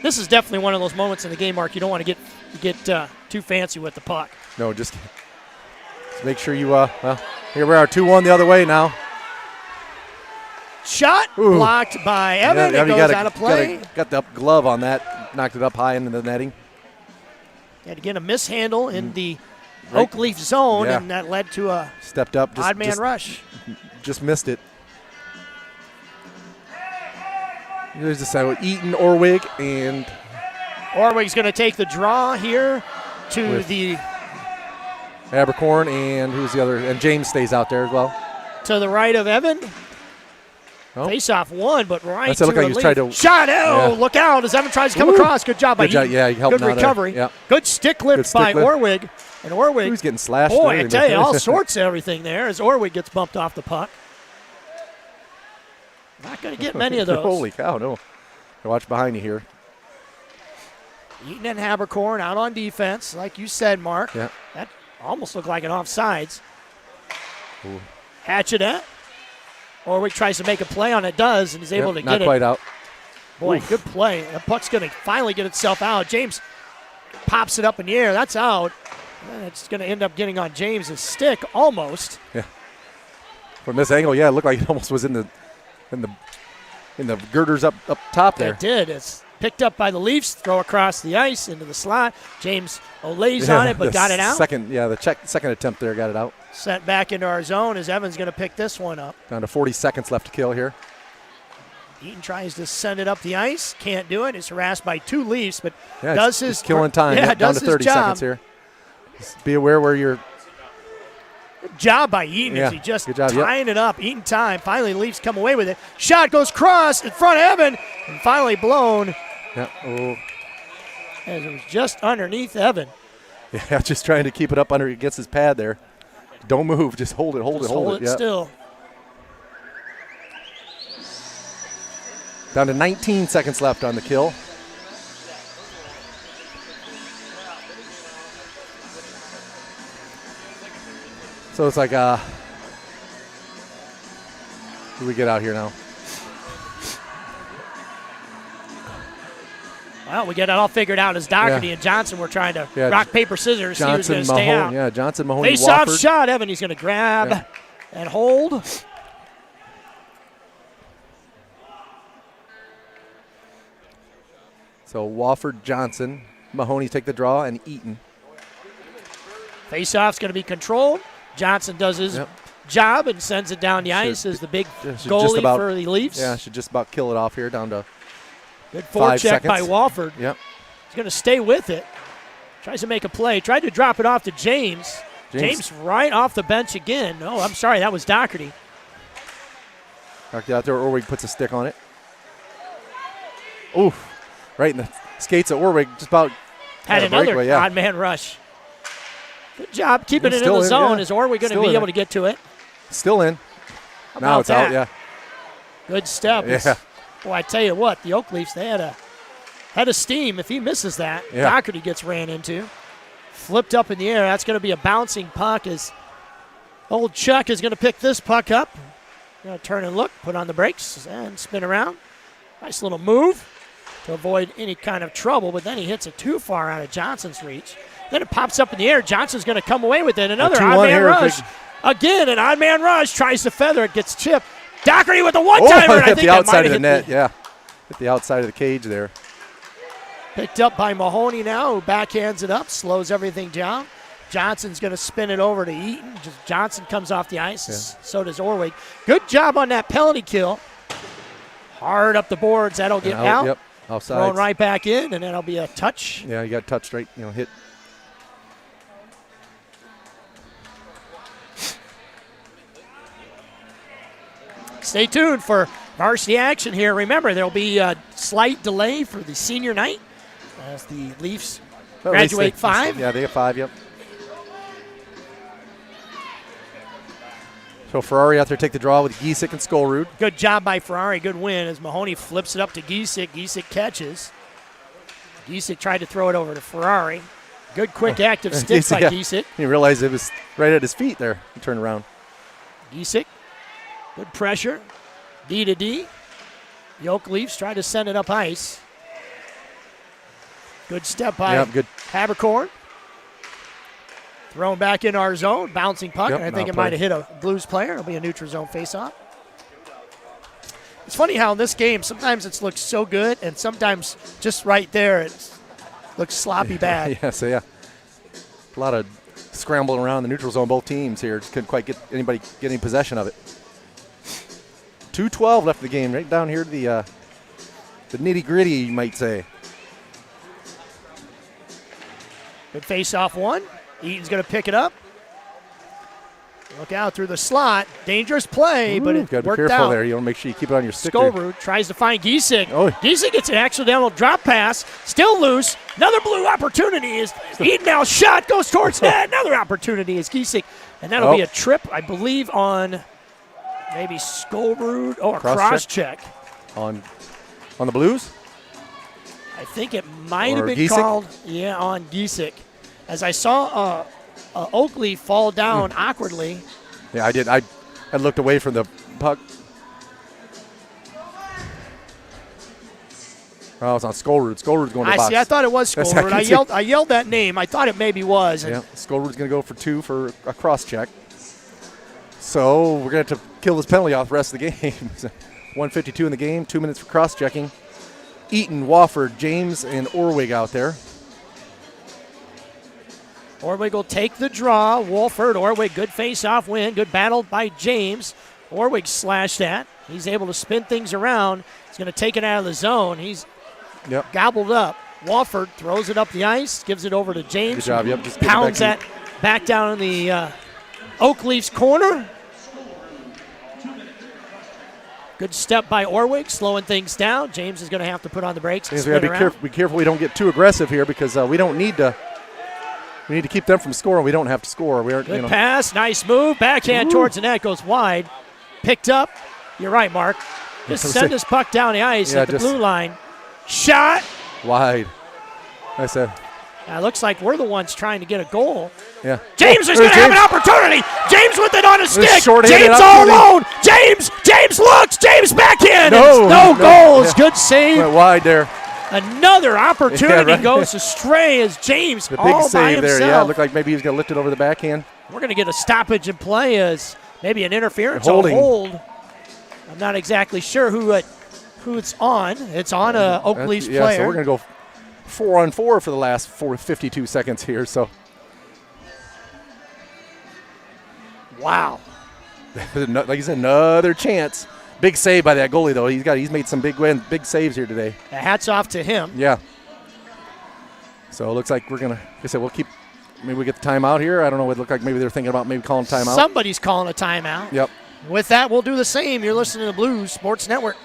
This is definitely one of those moments in the game, Mark. You don't want to get too fancy with the puck. No, just make sure you. Well, here we are, 2-1 the other way now. Shot blocked by Evan. It goes out of play. Got the glove on that. Knocked it up high into the netting. Had again a mishandle in the Oak Leaf zone, and that led to a stepped up, odd man rush. Just missed it. There's the side with Eaton, Orwig, and Orwig's going to take the draw here to the Abercorn, and who's the other? And James stays out there as well. To the right of Evan. Face-off one, but right to the lead. Shot! Look out as Evan tries to come across. Good job by Eaton. Yeah, he helped. Good recovery. Yeah. Good stick lift by Orwig. And Orwig. He's getting slashed. Boy, I tell you, all sorts of everything there as Orwig gets bumped off the puck. Not going to get many of those. Holy cow, no. Watch behind you here. Eaton and Habercorn out on defense, like you said, Mark. Yeah. That almost looked like an offsides. Ooh. Hatchet. Orwig tries to make a play on it, does, and is able to get it. Not quite out. Boy, good play. The puck's going to finally get itself out. James pops it up in the air. That's out. And it's going to end up getting on James's stick almost. Yeah. From this angle, it looked like it almost was in the girders up top there. It did. It's picked up by the Leafs, throw across the ice into the slot. James Olay's on it, but got it out. Second attempt there, got it out. Sent back into our zone as Evan's going to pick this one up. Down to 40 seconds left to kill here. Eaton tries to send it up the ice. Can't do it. He's harassed by 2 Leafs, but does his killing time. Down to 30 seconds here. Just be aware where you're. Good job by Eaton as he just tying it up. Eaton time. Finally, the Leafs come away with it. Shot goes cross in front of Evan and finally blown. Yeah. Oh. As it was just underneath Evan. Yeah, just trying to keep it up under against his pad there. Don't move. Just hold it. Hold it still. Down to 19 seconds left on the kill. So it's like, who do we get out here now? Well, we get it all figured out as Doherty and Johnson were trying to rock, paper, scissors. See who's going to stay out. Yeah, Johnson, Mahoney, Face-off Wofford. shot. Evan, he's going to grab and hold. So Wofford, Johnson, Mahoney take the draw, and Eaton. Face-off's going to be controlled. Johnson does his job and sends it down the ice as the big goalie for the Leafs. Yeah, should just about kill it off here down to good forecheck by Wofford. Yep. He's going to stay with it. Tries to make a play. Tried to drop it off to James. James right off the bench again. No, I'm sorry. That was Doherty. Knocked it out there. Orwig puts a stick on it. Oof. Right in the skates of Orwig. Just about had another odd man rush. Good job keeping it in the zone. Is Orwig going to be able to get to it? Still in. Now it's out, Good step. Yeah. Boy, I tell you what, the Oak Leafs, they had a steam. If he misses that, Doherty gets ran into. Flipped up in the air. That's going to be a bouncing puck as old Chuck is going to pick this puck up. Going to turn and look, put on the brakes, and spin around. Nice little move to avoid any kind of trouble, but then he hits it too far out of Johnson's reach. Then it pops up in the air. Johnson's going to come away with it. Another odd man rush. Again, an odd man rush. Tries to feather it. Gets chipped. Doherty with a one-timer. Hit the outside of the net. Hit the outside of the cage there. Picked up by Mahoney now, who backhands it up. Slows everything down. Johnson's going to spin it over to Eaton. Johnson comes off the ice. So does Orwig. Good job on that penalty kill. Hard up the boards. That'll get out. Yep. Offside. Thrown right back in, and that'll be a touch. Yeah, you got touched right. Hit. stay tuned for varsity action here. Remember, there'll be a slight delay for the senior night as the Leafs graduate 5. Yeah, they have 5, yep. So Ferrari out there take the draw with Giesick and Skolrud. Good job by Ferrari. Good win as Mahoney flips it up to Giesick. Giesick catches. Giesick tried to throw it over to Ferrari. Good quick active stick by Giesick. He realized it was right at his feet there. He turned around. Giesick. Good pressure. D to D. The Oak Leafs try to send it up ice. Good step by Haberkorn. Thrown back in our zone, bouncing puck, and I think it might have hit a Blues player. It'll be a neutral zone faceoff. It's funny how in this game, sometimes it looks so good, and sometimes just right there it looks sloppy bad. A lot of scrambling around the neutral zone, both teams here. Just couldn't quite get anybody getting possession of it. 2:12 left in the game, right down here to the nitty-gritty, you might say. Good face-off one. Eaton's going to pick it up. Look out through the slot. Dangerous play, but it worked out. Got to be careful there. You want to make sure you keep it on your stick. Skolrud tries to find Giesick. Oh. Giesick gets an accidental drop pass. Still loose. Another Blue opportunity is Eaton now shot. Goes towards net. Another opportunity is Giesick. And that'll be a trip, I believe, on maybe Skolrud. Oh, a cross-check. On the Blues? I think it might have been called, on Giesick. As I saw Oakley fall down awkwardly. Yeah, I did. I looked away from the puck. Oh, it's on Skolrud. Skolrud's going to the box. I thought it was Skolrud. I yelled that name. I thought it maybe was. Yeah, Skolrud's going to go for 2 for a cross check. So we're going to have to kill this penalty off the rest of the game. 1:52 in the game, 2 minutes for cross checking. Eaton, Wofford, James, and Orwig out there. Orwig will take the draw. Wolford, Orwig, good face-off win. Good battle by James. Orwig slashed that. He's able to spin things around. He's going to take it out of the zone. He's gobbled up. Wolford throws it up the ice, gives it over to James. Good job. Yep. Just pounds that back down in the Oak Leafs corner. Good step by Orwig, slowing things down. James is going to have to put on the brakes. We got to be careful we don't get too aggressive here because we don't need to. We need to keep them from scoring. We don't have to score. Good pass, nice move. Backhand towards the net, goes wide. Picked up. You're right, Mark. Just send this puck down the ice at the blue line. Shot. Wide. I said. It looks like we're the ones trying to get a goal. Yeah. James is going to have an opportunity. James with it on a stick. James all alone. James looks. James backhand. No goals. Yeah. Good save. Went wide there. Another opportunity goes astray as James all by himself. The big save there, yeah. It looked like maybe he was going to lift it over the backhand. We're going to get a stoppage in play as maybe an interference on hold. I'm not exactly sure who it's on. It's on a Oak Leafs player. Yeah, so we're going to go 4-on-4 for the last 52 seconds here. So, wow. Like you said, another chance. Big save by that goalie, though. He's made some big saves here today. Hats off to him. Yeah. So it looks like we're going to, like I said, we'll keep, maybe we get the timeout here. I don't know. It looked like maybe they're thinking about maybe calling timeout. Somebody's calling a timeout. Yep. With that, we'll do the same. You're listening to Blues Sports Network.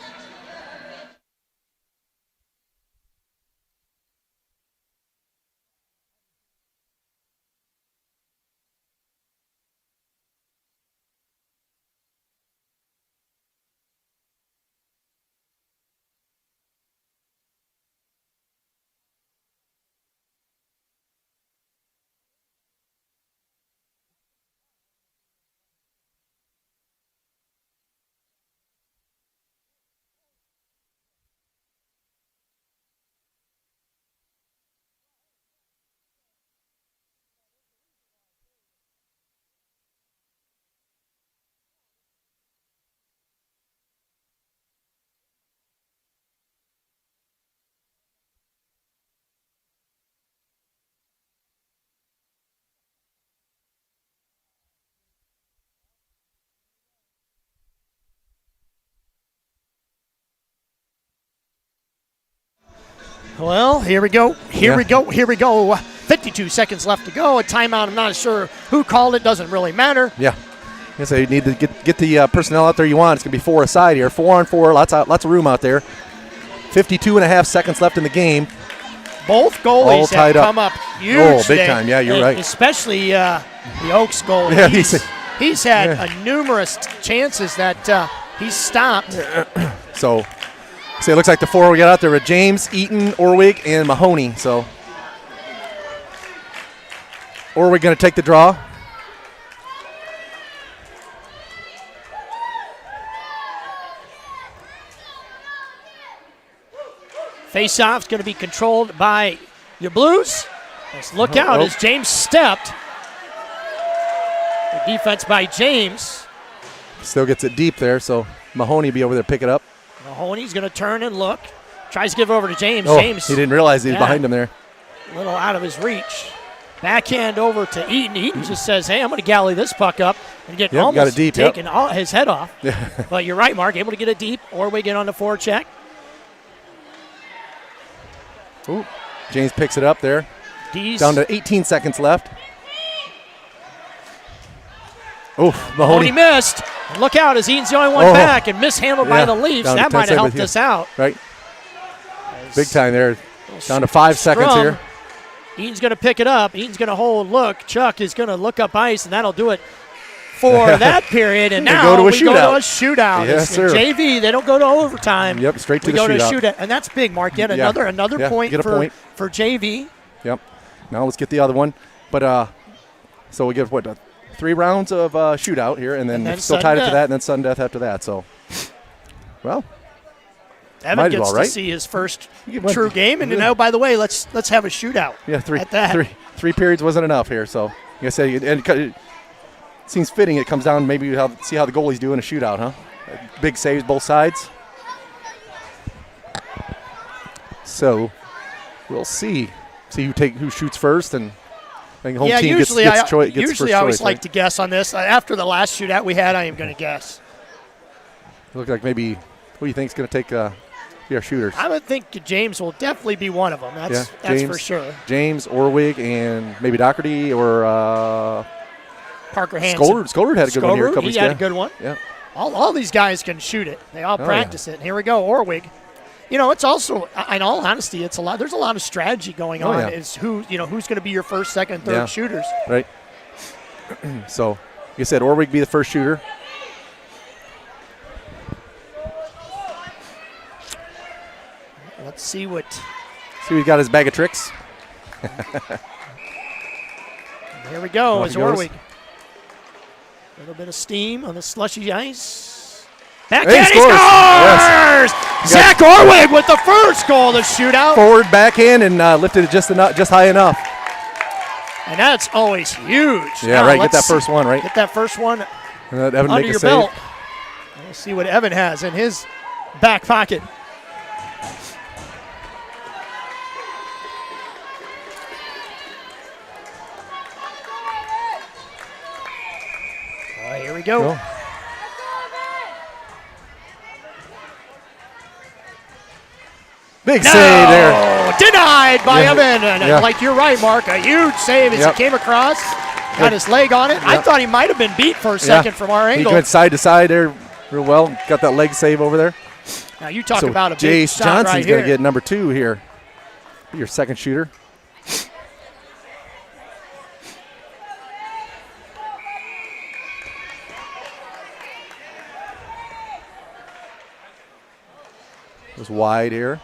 Well, here we go. Here we go. 52 seconds left to go. A timeout. I'm not sure who called it. Doesn't really matter. Yeah. I say you need to get the personnel out there you want. It's going to be 4 aside here. 4-on-4, lots of room out there. 52.5 seconds left in the game. Both goalies have come up huge. Oh, big today. time. Yeah, you're right. Especially the Oaks goalie. Yeah, he's had numerous chances that he's stopped. So it looks like the 4 we got out there with James, Eaton, Orwig, and Mahoney. So Orwig going to take the draw. Face-off's going to be controlled by your Blues. Let's look out as James stepped. The defense by James. Still gets it deep there, so Mahoney will be over there pick it up. Mahoney's going to turn and look. Tries to give it over to James. Oh, James. He didn't realize he was behind him there. A little out of his reach. Backhand over to Eaton. Eaton just says, hey, I'm going to galley this puck up and get almost got it deep, taken his head off. But you're right, Mark. Able to get it deep. Orwig in on the forecheck. Ooh, James picks it up there. Down to 18 seconds left. Oh, Mahoney missed. And look out as Eaton's the only one back and mishandled by the Leafs. That might have helped us out. Right. Big time there. Down to 5 seconds here. Eaton's going to pick it up. Eaton's going to hold. Look, Chuck is going to look up ice, and that'll do it for that period. And now we go to a shootout. Yes, sir. JV, they don't go to overtime. Yep, straight to we the go shootout. To shootout. And that's big, Mark. Yet another point, get a point for JV. Yep. Now let's get the other one. But so we get 3 rounds of shootout here, and then still tied it to that, and then sudden death after that. So, well, Evan gets to see his first true game, and now, by the way, let's have a shootout. Yeah, three periods wasn't enough here. So, like I said, and it seems fitting. It comes down maybe see how the goalies do in a shootout, huh? Big saves both sides. So, we'll see who shoots first, and I think home team usually gets first choice. Usually, I always like to guess on this. After the last shootout we had, I am going to guess. Look like maybe who do you think is going to take be our shooters? I would think James will definitely be one of them. That's for sure. James, Orwig, and maybe Doherty or Parker Hansen. Skolard had a good one here. He had a good one. Yeah. All these guys can shoot it. They all practice it. And here we go, Orwig. It's also, in all honesty, there's a lot of strategy going on. Yeah. Is who's going to be your first, second, third shooters. Right. So, like I said, Orwig be the first shooter. Let's see what he's got his bag of tricks. Here we go as Orwig. A little bit of steam on the slushy ice. Backhand, he scores! Yes. Zach Orwig with the first goal of the shootout. Forward backhand and lifted it just high enough. And that's always huge. Yeah, now, right. Get that first one, right? Get that first one and let Evan under make your a save. belt. We'll see what Evan has in his back pocket. Here we go. Big save there. Denied by Evan. And like you're right, Mark, a huge save as he came across. Got his leg on it. I thought he might have been beat for a second from our angle. He went side to side there real well. Got that leg save over there. Now you talk about a big Jace shot Johnson's right here. going to get number 2 here. Be your second shooter. Was wide here.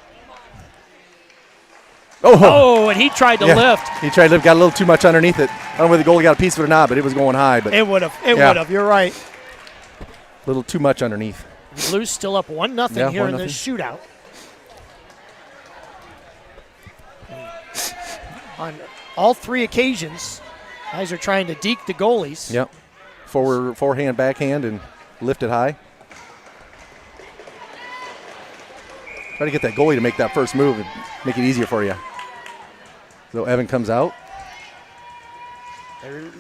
Oh, and he tried to lift. He tried to lift, got a little too much underneath it. I don't know whether the goalie got a piece of it or not, but it was going high. But it would have. It would have. You're right. A little too much underneath. The Blues still up 1-0 here in this shootout. On all 3 occasions, guys are trying to deke the goalies. Yep. Forehand, backhand, and lift it high. Try to get that goalie to make that first move and make it easier for you. So Evan comes out.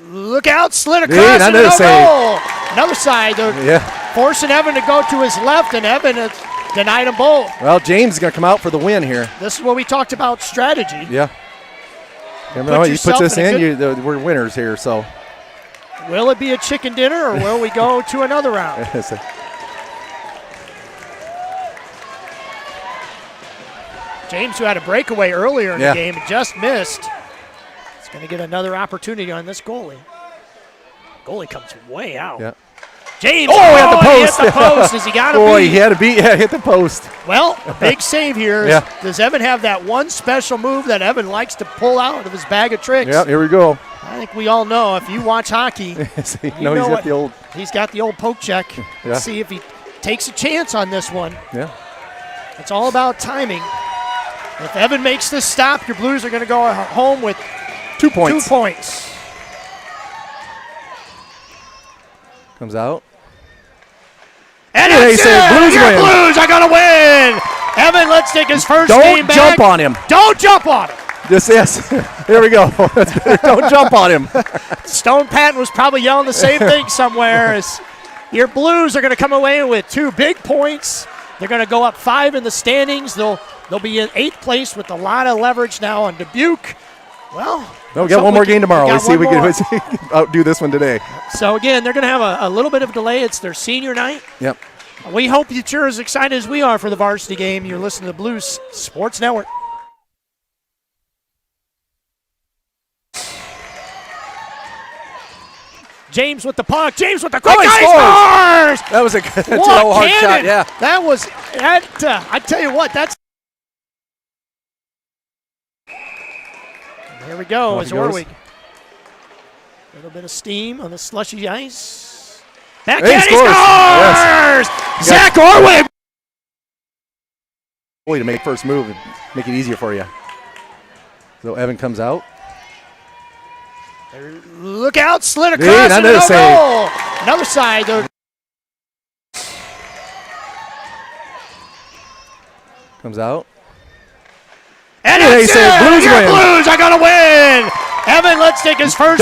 Look out, slid across and no goal. Another side, they're forcing Evan to go to his left, and Evan has denied them both. Well, James is going to come out for the win here. This is what we talked about, strategy. Yeah. He puts this in, we're winners here. So Will it be a chicken dinner or will we go to another round? James, who had a breakaway earlier in the game, just missed. He's going to get another opportunity on this goalie. Goalie comes way out. Yeah. James, hit the post. He hit the post. Has he got to Boy, he had to beat. Yeah, hit the post. Well, a big save here. Does Evan have that one special move that Evan likes to pull out of his bag of tricks? Yeah, here we go. I think we all know if you watch hockey, he's got the old poke check. Let's see if he takes a chance on this one. Yeah. It's all about timing. If Evan makes this stop, your Blues are going to go home with 2 points. 2 points. Comes out. And it's Blues win. Blues are going to win. Evan, let's take his first game back. Don't jump on him. Don't jump on him. Yes. Here we go. Don't jump on him. Stone Patton was probably yelling the same thing somewhere. As your Blues are going to come away with 2 big points. They're going to go up 5 in the standings. They'll be in 8th place with a lot of leverage now on Dubuque. Well, we got one more game tomorrow. Let's see if we can outdo this one today. So, again, they're going to have a little bit of a delay. It's their senior night. Yep. We hope that you're as excited as we are for the varsity game. You're listening to the Blues Sports Network. James with the puck. James with the quick scores! That was a hard shot, yeah. That was, I tell you what, that's. Here we go as Orwig. A little bit of steam on the slushy ice. Backhand, he scores! Yes. Zach Orwig! Boy, to make first move and make it easier for you. So Evan comes out. Look out, slid across and no goal. Another side. Comes out. And it's Blues win. Blues are going to win. Evan, let's take his first.